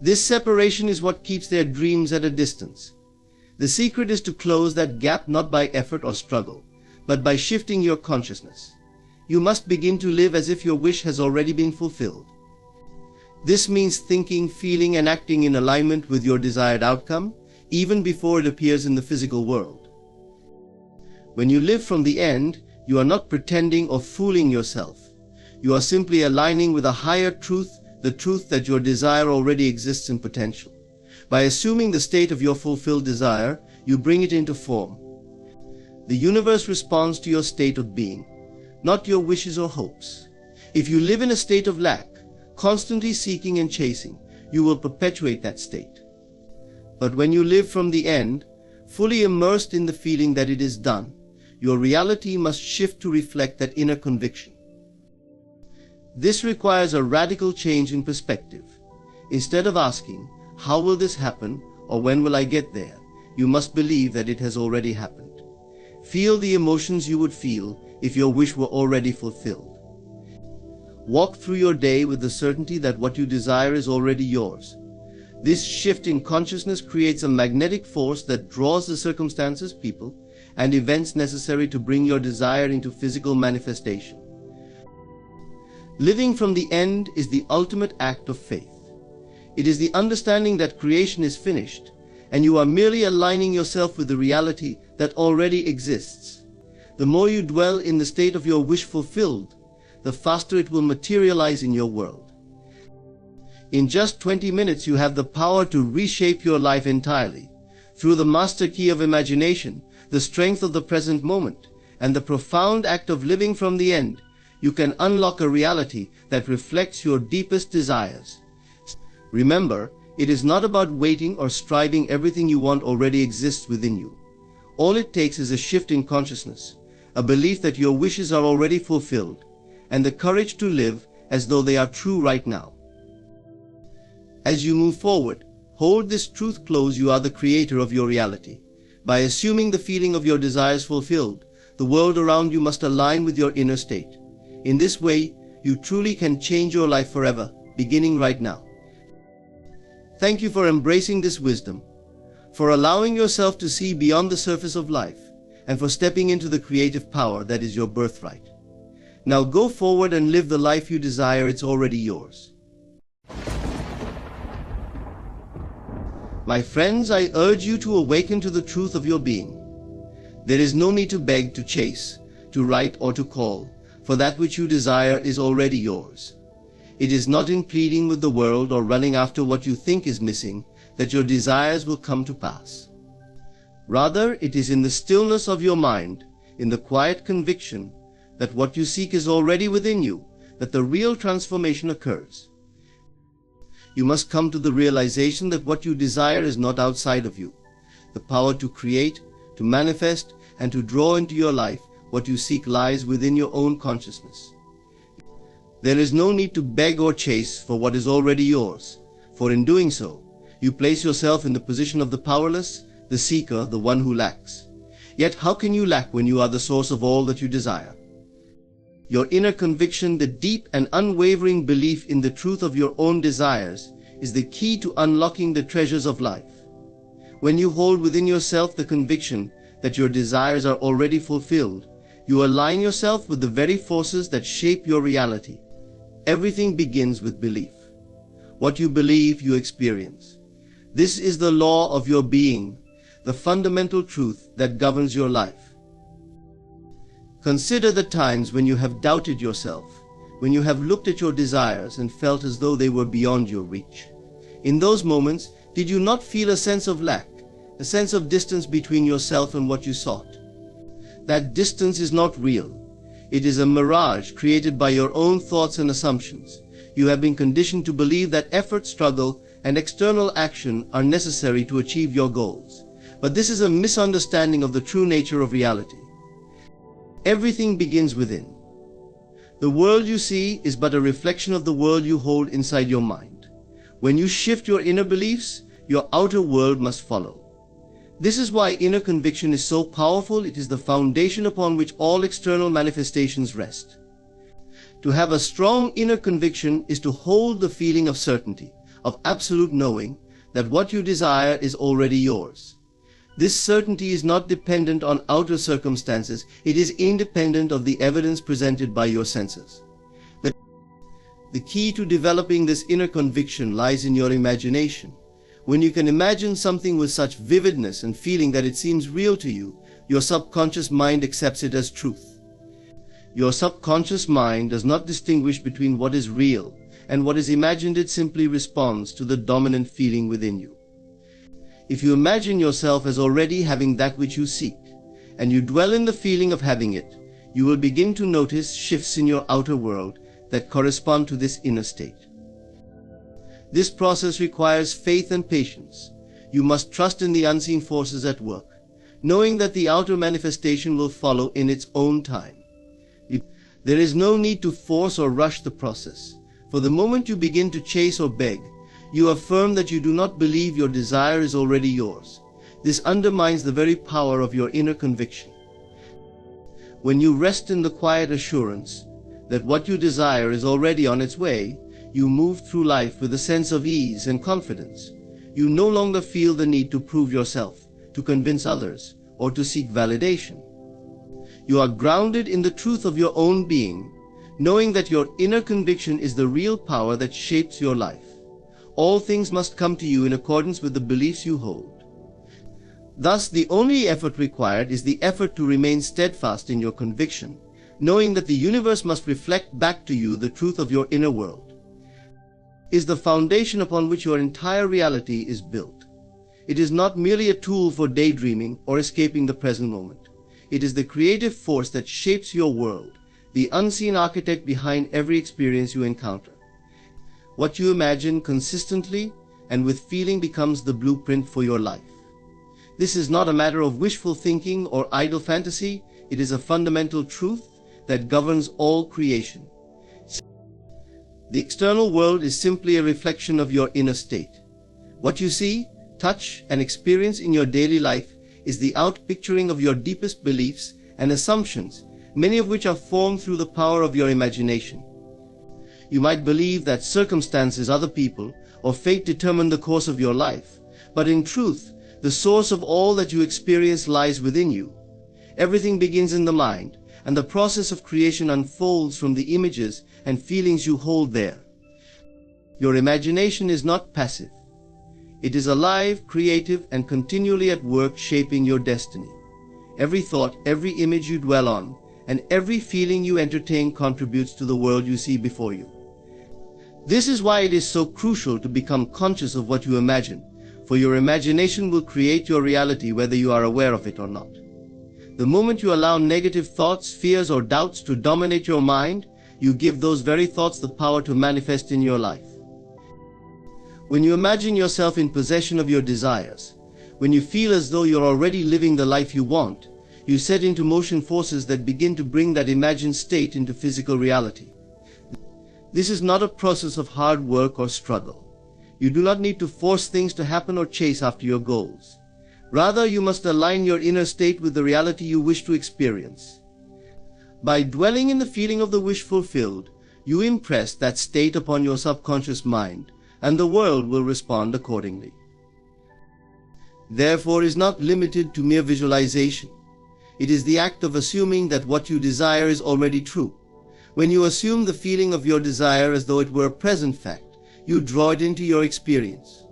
This separation is what keeps their dreams at a distance. The secret is to close that gap not by effort or struggle, but by shifting your consciousness. You must begin to live as if your wish has already been fulfilled. This means thinking, feeling, and acting in alignment with your desired outcome, even before it appears in the physical world. When you live from the end, you are not pretending or fooling yourself. You are simply aligning with a higher truth, the truth that your desire already exists in potential. By assuming the state of your fulfilled desire, you bring it into form. The universe responds to your state of being, not your wishes or hopes. If you live in a state of lack, constantly seeking and chasing, you will perpetuate that state. But when you live from the end, fully immersed in the feeling that it is done, your reality must shift to reflect that inner conviction. This requires a radical change in perspective. Instead of asking, "How will this happen?" or "When will I get there?" you must believe that it has already happened. Feel the emotions you would feel if your wish were already fulfilled. Walk through your day with the certainty that what you desire is already yours. This shift in consciousness creates a magnetic force that draws the circumstances, people, and events necessary to bring your desire into physical manifestation. Living from the end is the ultimate act of faith. It is the understanding that creation is finished, and you are merely aligning yourself with the reality that already exists. The more you dwell in the state of your wish fulfilled, the faster it will materialize in your world. In just 20 minutes, you have the power to reshape your life entirely. Through the master key of imagination, the strength of the present moment, and the profound act of living from the end, you can unlock a reality that reflects your deepest desires. Remember, it is not about waiting or striving. Everything you want already exists within you. All it takes is a shift in consciousness, a belief that your wishes are already fulfilled, and the courage to live as though they are true right now. As you move forward, hold this truth close: you are the creator of your reality. By assuming the feeling of your desires fulfilled, the world around you must align with your inner state. In this way, you truly can change your life forever, beginning right now. Thank you for embracing this wisdom, for allowing yourself to see beyond the surface of life, and for stepping into the creative power that is your birthright. Now go forward and live the life you desire. It's already yours. My friends, I urge you to awaken to the truth of your being. There is no need to beg, to chase, to write, or to call, for that which you desire is already yours. It is not in pleading with the world or running after what you think is missing that your desires will come to pass. Rather, it is in the stillness of your mind, in the quiet conviction that what you seek is already within you, that the real transformation occurs. You must come to the realization that what you desire is not outside of you. The power to create, to manifest, and to draw into your life what you seek lies within your own consciousness. There is no need to beg or chase for what is already yours, for in doing so, you place yourself in the position of the powerless, the seeker, the one who lacks. Yet how can you lack when you are the source of all that you desire? Your inner conviction, the deep and unwavering belief in the truth of your own desires, is the key to unlocking the treasures of life. When you hold within yourself the conviction that your desires are already fulfilled, you align yourself with the very forces that shape your reality. Everything begins with belief. What you believe, you experience. This is the law of your being, the fundamental truth that governs your life. Consider the times when you have doubted yourself, when you have looked at your desires and felt as though they were beyond your reach. In those moments, did you not feel a sense of lack, a sense of distance between yourself and what you sought? That distance is not real. It is a mirage created by your own thoughts and assumptions. You have been conditioned to believe that effort, struggle, and external action are necessary to achieve your goals. But this is a misunderstanding of the true nature of reality. Everything begins within. The world you see is but a reflection of the world you hold inside your mind. When you shift your inner beliefs, your outer world must follow. This is why inner conviction is so powerful. It is the foundation upon which all external manifestations rest. To have a strong inner conviction is to hold the feeling of certainty, of absolute knowing that what you desire is already yours. This certainty is not dependent on outer circumstances. It is independent of the evidence presented by your senses. The key to developing this inner conviction lies in your imagination. When you can imagine something with such vividness and feeling that it seems real to you, your subconscious mind accepts it as truth. Your subconscious mind does not distinguish between what is real and what is imagined. It simply responds to the dominant feeling within you. If you imagine yourself as already having that which you seek, and you dwell in the feeling of having it, you will begin to notice shifts in your outer world that correspond to this inner state. This process requires faith and patience. You must trust in the unseen forces at work, knowing that the outer manifestation will follow in its own time. There is no need to force or rush the process. For the moment you begin to chase or beg, you affirm that you do not believe your desire is already yours. This undermines the very power of your inner conviction. When you rest in the quiet assurance that what you desire is already on its way, you move through life with a sense of ease and confidence. You no longer feel the need to prove yourself, to convince others, or to seek validation. You are grounded in the truth of your own being, knowing that your inner conviction is the real power that shapes your life. All things must come to you in accordance with the beliefs you hold. Thus, the only effort required is the effort to remain steadfast in your conviction, knowing that the universe must reflect back to you the truth of your inner world. Is the foundation upon which your entire reality is built. It is not merely a tool for daydreaming or escaping the present moment. It is the creative force that shapes your world, the unseen architect behind every experience you encounter. What you imagine consistently and with feeling becomes the blueprint for your life. This is not a matter of wishful thinking or idle fantasy. It is a fundamental truth that governs all creation. The external world is simply a reflection of your inner state. What you see, touch, and experience in your daily life is the outpicturing of your deepest beliefs and assumptions, many of which are formed through the power of your imagination. You might believe that circumstances, other people, or fate determine the course of your life, but in truth, the source of all that you experience lies within you. Everything begins in the mind, and the process of creation unfolds from the images and feelings you hold there. Your imagination is not passive. It is alive, creative, and continually at work shaping your destiny. Every thought, every image you dwell on, and every feeling you entertain contributes to the world you see before you. This is why it is so crucial to become conscious of what you imagine, for your imagination will create your reality whether you are aware of it or not. The moment you allow negative thoughts, fears, or doubts to dominate your mind, you give those very thoughts the power to manifest in your life. When you imagine yourself in possession of your desires, when you feel as though you're already living the life you want, you set into motion forces that begin to bring that imagined state into physical reality. This is not a process of hard work or struggle. You do not need to force things to happen or chase after your goals. Rather, you must align your inner state with the reality you wish to experience. By dwelling in the feeling of the wish fulfilled, you impress that state upon your subconscious mind, and the world will respond accordingly. Therefore, it is not limited to mere visualization. It is the act of assuming that what you desire is already true. When you assume the feeling of your desire as though it were a present fact, you draw it into your experience.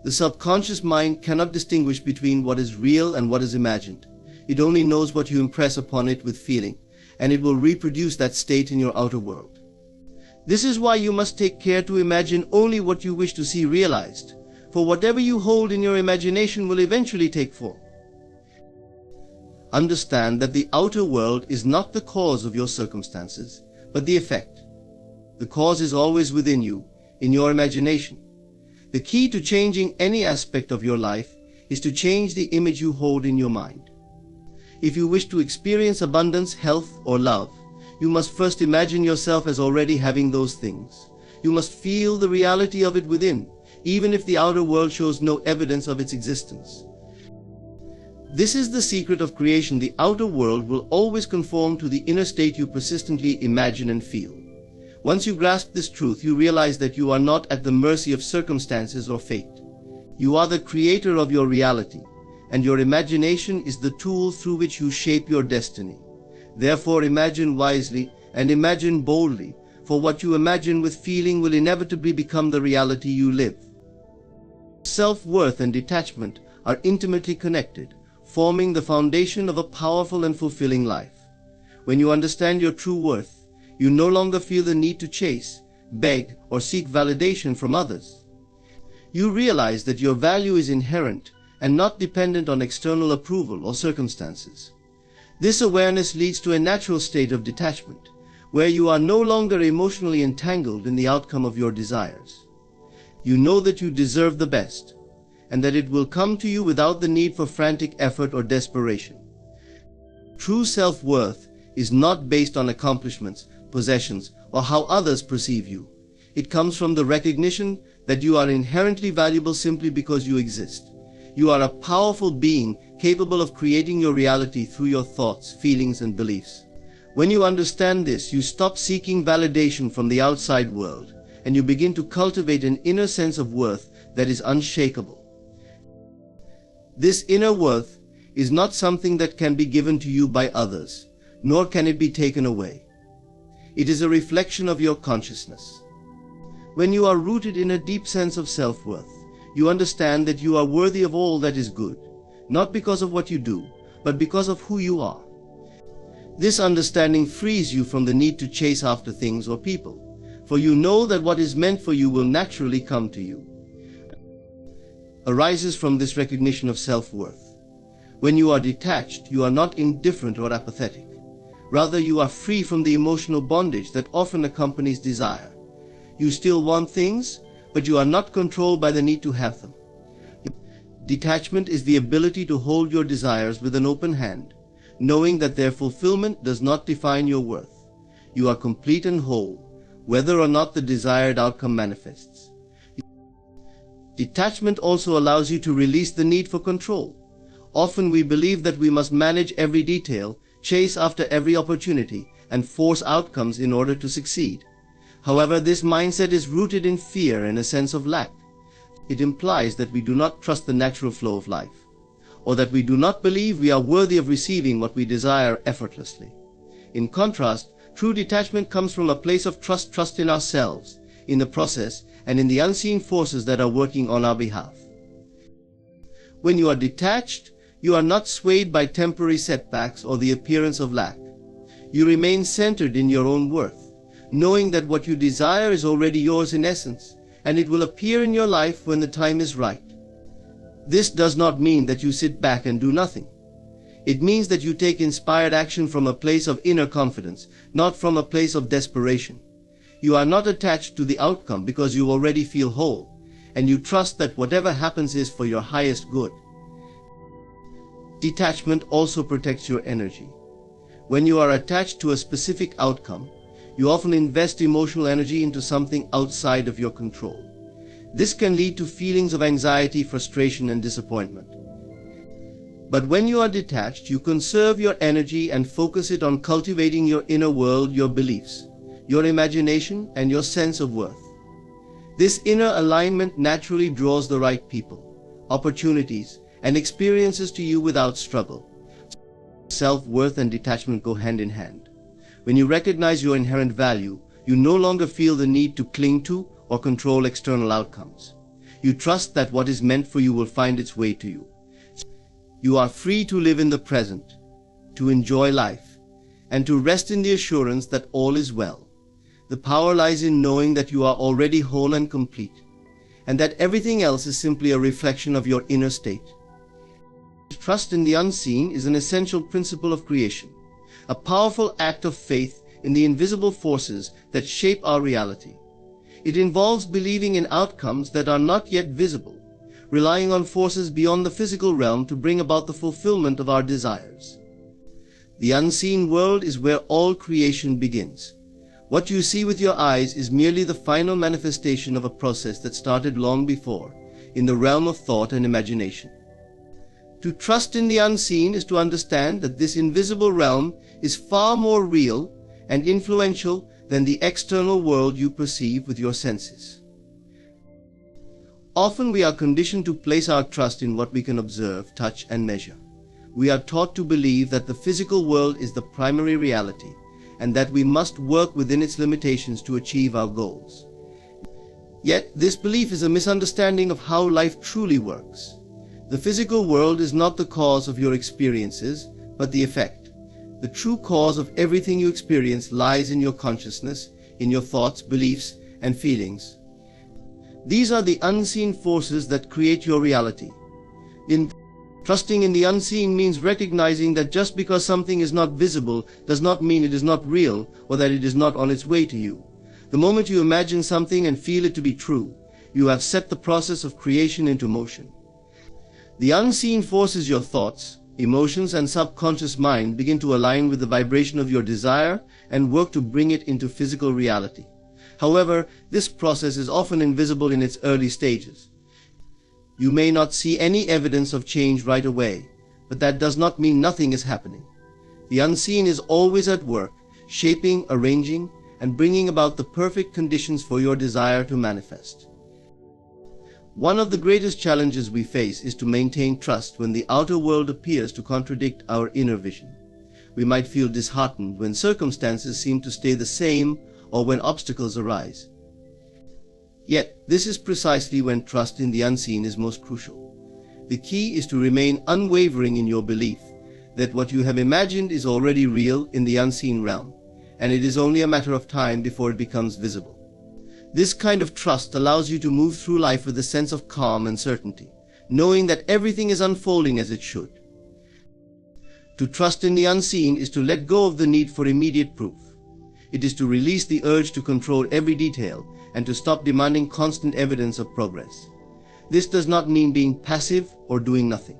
The subconscious mind cannot distinguish between what is real and what is imagined. It only knows what you impress upon it with feeling, and it will reproduce that state in your outer world. This is why you must take care to imagine only what you wish to see realized, for whatever you hold in your imagination will eventually take form. Understand that the outer world is not the cause of your circumstances, but the effect. The cause is always within you, in your imagination. The key to changing any aspect of your life is to change the image you hold in your mind. If you wish to experience abundance, health, or love, you must first imagine yourself as already having those things. You must feel the reality of it within, even if the outer world shows no evidence of its existence. This is the secret of creation. The outer world will always conform to the inner state you persistently imagine and feel. Once you grasp this truth, you realize that you are not at the mercy of circumstances or fate. You are the creator of your reality, and your imagination is the tool through which you shape your destiny. Therefore, imagine wisely and imagine boldly, for what you imagine with feeling will inevitably become the reality you live. Self-worth and detachment are intimately connected, forming the foundation of a powerful and fulfilling life. When you understand your true worth, you no longer feel the need to chase, beg, or seek validation from others. You realize that your value is inherent and not dependent on external approval or circumstances. This awareness leads to a natural state of detachment, where you are no longer emotionally entangled in the outcome of your desires. You know that you deserve the best, and that it will come to you without the need for frantic effort or desperation. True self-worth is not based on accomplishments, possessions, or how others perceive you. It comes from the recognition that you are inherently valuable simply because you exist. You are a powerful being capable of creating your reality through your thoughts, feelings, and beliefs. When you understand this, you stop seeking validation from the outside world, and you begin to cultivate an inner sense of worth that is unshakable. This inner worth is not something that can be given to you by others, nor can it be taken away. It is a reflection of your consciousness. When you are rooted in a deep sense of self-worth, you understand that you are worthy of all that is good, not because of what you do, but because of who you are. This understanding frees you from the need to chase after things or people, for you know that what is meant for you will naturally come to you. Arises from this recognition of self-worth. When you are detached, you are not indifferent or apathetic. Rather, you are free from the emotional bondage that often accompanies desire. You still want things, but you are not controlled by the need to have them. Detachment is the ability to hold your desires with an open hand, knowing that their fulfillment does not define your worth. You are complete and whole, whether or not the desired outcome manifests. Detachment also allows you to release the need for control. Often we believe that we must manage every detail, chase after every opportunity, and force outcomes in order to succeed. However, this mindset is rooted in fear and a sense of lack. It implies that we do not trust the natural flow of life, or that we do not believe we are worthy of receiving what we desire effortlessly. In contrast, true detachment comes from a place of trust in ourselves, in the process, and in the unseen forces that are working on our behalf. When you are detached, you are not swayed by temporary setbacks or the appearance of lack. You remain centered in your own worth, knowing that what you desire is already yours in essence, and it will appear in your life when the time is right. This does not mean that you sit back and do nothing. It means that you take inspired action from a place of inner confidence, not from a place of desperation. You are not attached to the outcome because you already feel whole, and you trust that whatever happens is for your highest good. Detachment also protects your energy. When you are attached to a specific outcome, you often invest emotional energy into something outside of your control. This can lead to feelings of anxiety, frustration, and disappointment. But when you are detached, you conserve your energy and focus it on cultivating your inner world, your beliefs, your imagination, and your sense of worth. This inner alignment naturally draws the right people, opportunities, and experiences to you without struggle. Self-worth and detachment go hand in hand. When you recognize your inherent value, you no longer feel the need to cling to or control external outcomes. You trust that what is meant for you will find its way to you. You are free to live in the present, to enjoy life, and to rest in the assurance that all is well. The power lies in knowing that you are already whole and complete, and that everything else is simply a reflection of your inner state. Trust in the unseen is an essential principle of creation, a powerful act of faith in the invisible forces that shape our reality. It involves believing in outcomes that are not yet visible, relying on forces beyond the physical realm to bring about the fulfillment of our desires. The unseen world is where all creation begins. What you see with your eyes is merely the final manifestation of a process that started long before, in the realm of thought and imagination. To trust in the unseen is to understand that this invisible realm is far more real and influential than the external world you perceive with your senses. Often we are conditioned to place our trust in what we can observe, touch, and measure. We are taught to believe that the physical world is the primary reality, and that we must work within its limitations to achieve our goals. Yet, this belief is a misunderstanding of how life truly works. The physical world is not the cause of your experiences, but the effect. The true cause of everything you experience lies in your consciousness, in your thoughts, beliefs, and feelings. These are the unseen forces that create your reality. Trusting in the unseen means recognizing that just because something is not visible does not mean it is not real or that it is not on its way to you. The moment you imagine something and feel it to be true, you have set the process of creation into motion. The unseen forces, your thoughts, emotions, and subconscious mind begin to align with the vibration of your desire and work to bring it into physical reality. However, this process is often invisible in its early stages. You may not see any evidence of change right away, but that does not mean nothing is happening. The unseen is always at work, shaping, arranging, and bringing about the perfect conditions for your desire to manifest. One of the greatest challenges we face is to maintain trust when the outer world appears to contradict our inner vision. We might feel disheartened when circumstances seem to stay the same or when obstacles arise. Yet, this is precisely when trust in the unseen is most crucial. The key is to remain unwavering in your belief that what you have imagined is already real in the unseen realm, and it is only a matter of time before it becomes visible. This kind of trust allows you to move through life with a sense of calm and certainty, knowing that everything is unfolding as it should. To trust in the unseen is to let go of the need for immediate proof. It is to release the urge to control every detail and to stop demanding constant evidence of progress. This does not mean being passive or doing nothing.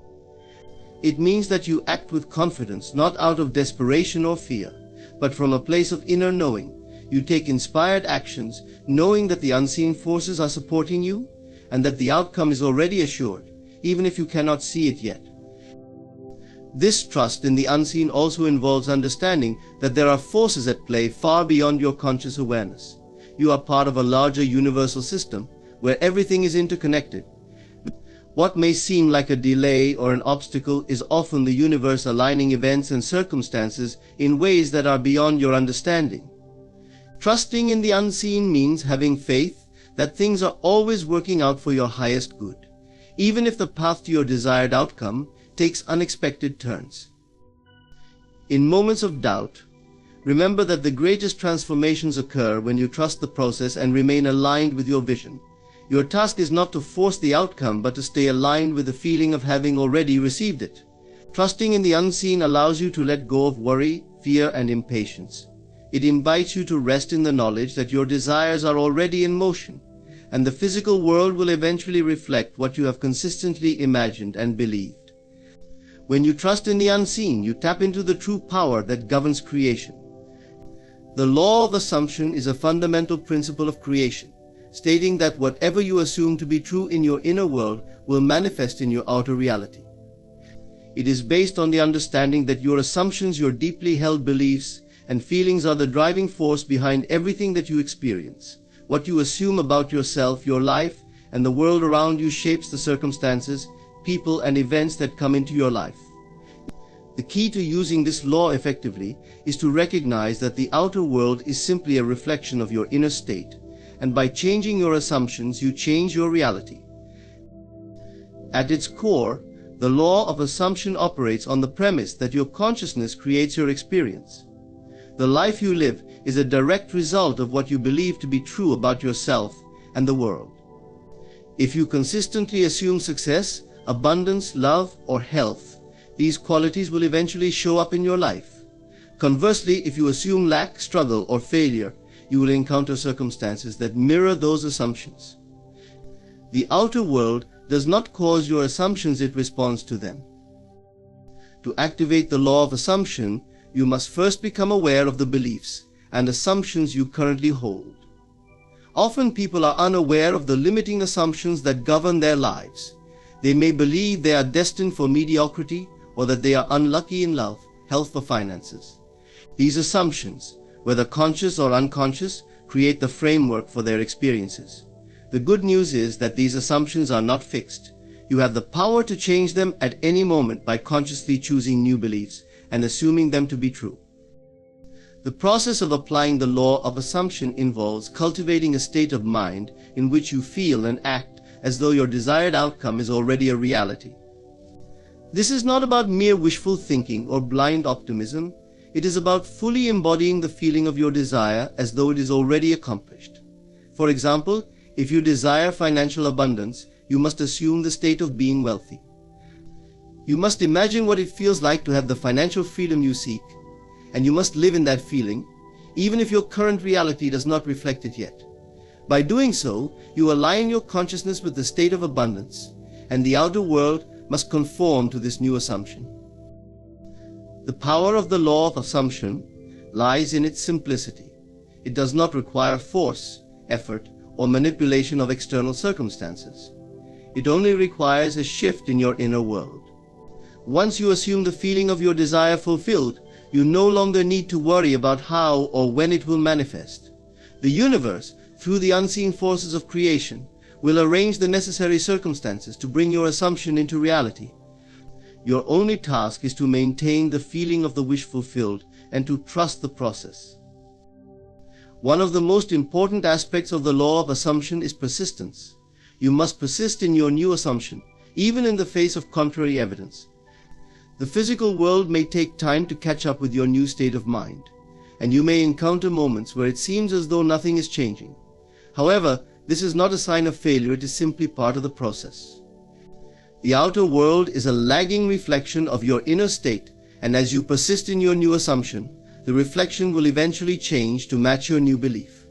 It means that you act with confidence, not out of desperation or fear, but from a place of inner knowing. You take inspired actions, knowing that the unseen forces are supporting you and that the outcome is already assured, even if you cannot see it yet. This trust in the unseen also involves understanding that there are forces at play far beyond your conscious awareness. You are part of a larger universal system where everything is interconnected. What may seem like a delay or an obstacle is often the universe aligning events and circumstances in ways that are beyond your understanding. Trusting in the unseen means having faith that things are always working out for your highest good, even if the path to your desired outcome takes unexpected turns. In moments of doubt, remember that the greatest transformations occur when you trust the process and remain aligned with your vision. Your task is not to force the outcome, but to stay aligned with the feeling of having already received it. Trusting in the unseen allows you to let go of worry, fear, and impatience. It invites you to rest in the knowledge that your desires are already in motion, and the physical world will eventually reflect what you have consistently imagined and believed. When you trust in the unseen, you tap into the true power that governs creation. The law of assumption is a fundamental principle of creation, stating that whatever you assume to be true in your inner world will manifest in your outer reality. It is based on the understanding that your assumptions, your deeply held beliefs, and feelings are the driving force behind everything that you experience. What you assume about yourself, your life, and the world around you shapes the circumstances, people, and events that come into your life. The key to using this law effectively is to recognize that the outer world is simply a reflection of your inner state, and by changing your assumptions, you change your reality. At its core, the law of assumption operates on the premise that your consciousness creates your experience. The life you live is a direct result of what you believe to be true about yourself and the world. If you consistently assume success, abundance, love, or health, these qualities will eventually show up in your life. Conversely, if you assume lack, struggle, or failure, you will encounter circumstances that mirror those assumptions. The outer world does not cause your assumptions, it responds to them. To activate the law of assumption, you must first become aware of the beliefs and assumptions you currently hold. Often people are unaware of the limiting assumptions that govern their lives. They may believe they are destined for mediocrity or that they are unlucky in love, health, or finances. These assumptions, whether conscious or unconscious, create the framework for their experiences. The good news is that these assumptions are not fixed. You have the power to change them at any moment by consciously choosing new beliefs and assuming them to be true. The process of applying the law of assumption involves cultivating a state of mind in which you feel and act as though your desired outcome is already a reality. This is not about mere wishful thinking or blind optimism. It is about fully embodying the feeling of your desire as though it is already accomplished. For example, if you desire financial abundance, you must assume the state of being wealthy. You must imagine what it feels like to have the financial freedom you seek, and you must live in that feeling, even if your current reality does not reflect it yet. By doing so, you align your consciousness with the state of abundance, and the outer world must conform to this new assumption. The power of the law of assumption lies in its simplicity. It does not require force, effort, or manipulation of external circumstances. It only requires a shift in your inner world. Once you assume the feeling of your desire fulfilled, you no longer need to worry about how or when it will manifest. The universe, through the unseen forces of creation, will arrange the necessary circumstances to bring your assumption into reality. Your only task is to maintain the feeling of the wish fulfilled and to trust the process. One of the most important aspects of the law of assumption is persistence. You must persist in your new assumption, even in the face of contrary evidence. The physical world may take time to catch up with your new state of mind, and you may encounter moments where it seems as though nothing is changing. However, this is not a sign of failure, it is simply part of the process. The outer world is a lagging reflection of your inner state, and as you persist in your new assumption, the reflection will eventually change to match your new belief.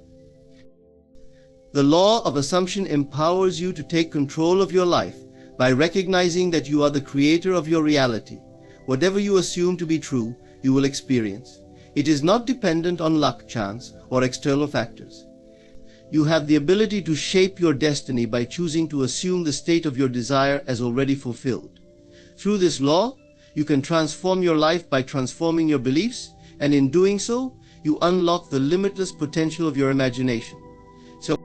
The law of assumption empowers you to take control of your life by recognizing that you are the creator of your reality. Whatever you assume to be true, you will experience. It is not dependent on luck, chance, or external factors. You have the ability to shape your destiny by choosing to assume the state of your desire as already fulfilled. Through this law, you can transform your life by transforming your beliefs, and in doing so, you unlock the limitless potential of your imagination. So,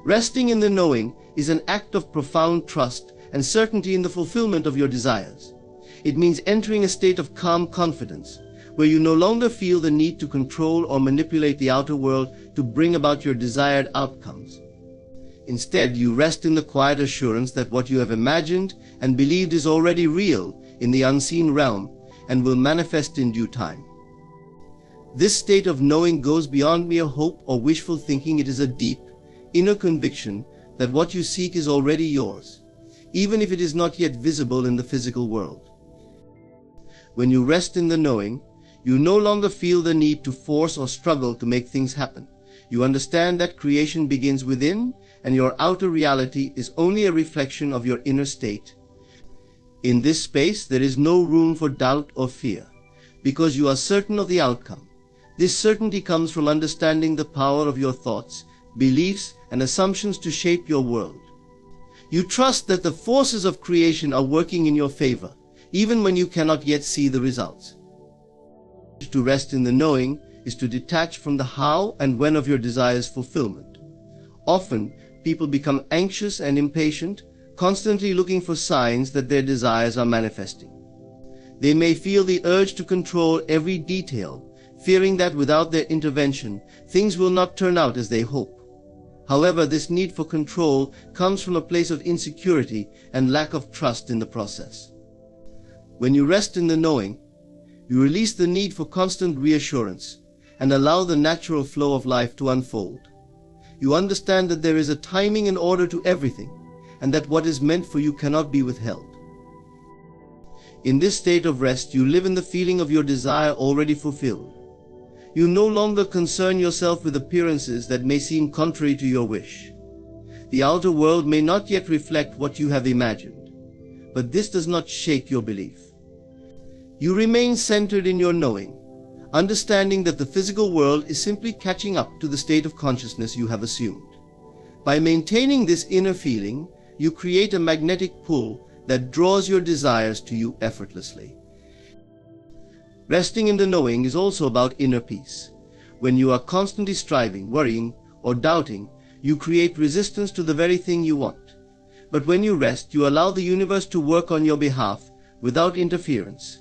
resting in the knowing is an act of profound trust and certainty in the fulfillment of your desires. It means entering a state of calm confidence, where you no longer feel the need to control or manipulate the outer world to bring about your desired outcomes. Instead, you rest in the quiet assurance that what you have imagined and believed is already real in the unseen realm and will manifest in due time. This state of knowing goes beyond mere hope or wishful thinking. It is a deep, inner conviction that what you seek is already yours, even if it is not yet visible in the physical world. When you rest in the knowing, you no longer feel the need to force or struggle to make things happen. You understand that creation begins within, and your outer reality is only a reflection of your inner state. In this space, there is no room for doubt or fear, because you are certain of the outcome. This certainty comes from understanding the power of your thoughts, beliefs, and assumptions to shape your world. You trust that the forces of creation are working in your favor. even when you cannot yet see the results. To rest in the knowing is to detach from the how and when of your desires' fulfillment. Often, people become anxious and impatient, constantly looking for signs that their desires are manifesting. They may feel the urge to control every detail, fearing that without their intervention, things will not turn out as they hope. However, this need for control comes from a place of insecurity and lack of trust in the process. When you rest in the knowing, you release the need for constant reassurance and allow the natural flow of life to unfold. You understand that there is a timing and order to everything, and that what is meant for you cannot be withheld. In this state of rest, you live in the feeling of your desire already fulfilled. You no longer concern yourself with appearances that may seem contrary to your wish. The outer world may not yet reflect what you have imagined, but this does not shake your belief. You remain centered in your knowing, understanding that the physical world is simply catching up to the state of consciousness you have assumed. By maintaining this inner feeling, you create a magnetic pull that draws your desires to you effortlessly. Resting in the knowing is also about inner peace. When you are constantly striving, worrying, or doubting, you create resistance to the very thing you want. But when you rest, you allow the universe to work on your behalf without interference.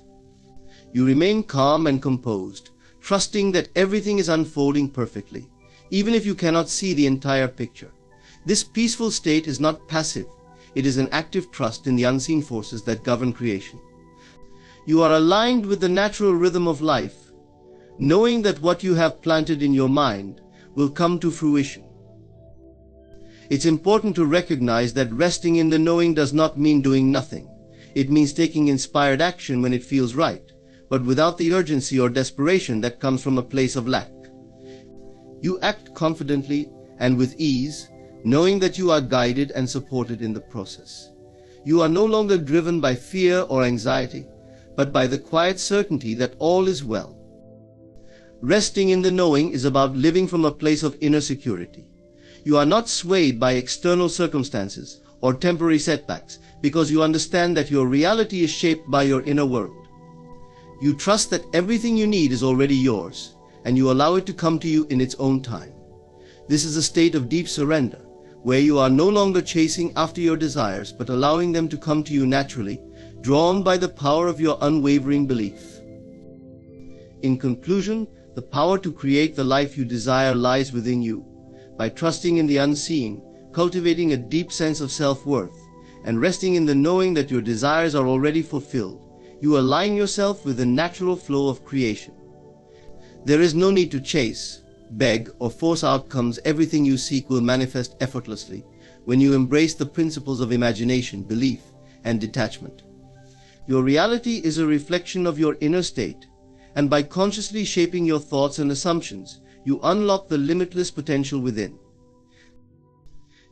You remain calm and composed, trusting that everything is unfolding perfectly, even if you cannot see the entire picture. This peaceful state is not passive. It is an active trust in the unseen forces that govern creation. You are aligned with the natural rhythm of life, knowing that what you have planted in your mind will come to fruition. It's important to recognize that resting in the knowing does not mean doing nothing. It means taking inspired action when it feels right, but without the urgency or desperation that comes from a place of lack. You act confidently and with ease, knowing that you are guided and supported in the process. You are no longer driven by fear or anxiety, but by the quiet certainty that all is well. Resting in the knowing is about living from a place of inner security. You are not swayed by external circumstances or temporary setbacks because you understand that your reality is shaped by your inner world. You trust that everything you need is already yours, and you allow it to come to you in its own time. This is a state of deep surrender, where you are no longer chasing after your desires, but allowing them to come to you naturally, drawn by the power of your unwavering belief. In conclusion, the power to create the life you desire lies within you. By trusting in the unseen, cultivating a deep sense of self-worth, and resting in the knowing that your desires are already fulfilled, you align yourself with the natural flow of creation. There is no need to chase, beg, or force outcomes. Everything you seek will manifest effortlessly when you embrace the principles of imagination, belief, and detachment. Your reality is a reflection of your inner state, and by consciously shaping your thoughts and assumptions, you unlock the limitless potential within.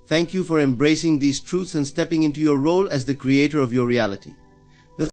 Thank you for embracing these truths and stepping into your role as the creator of your reality.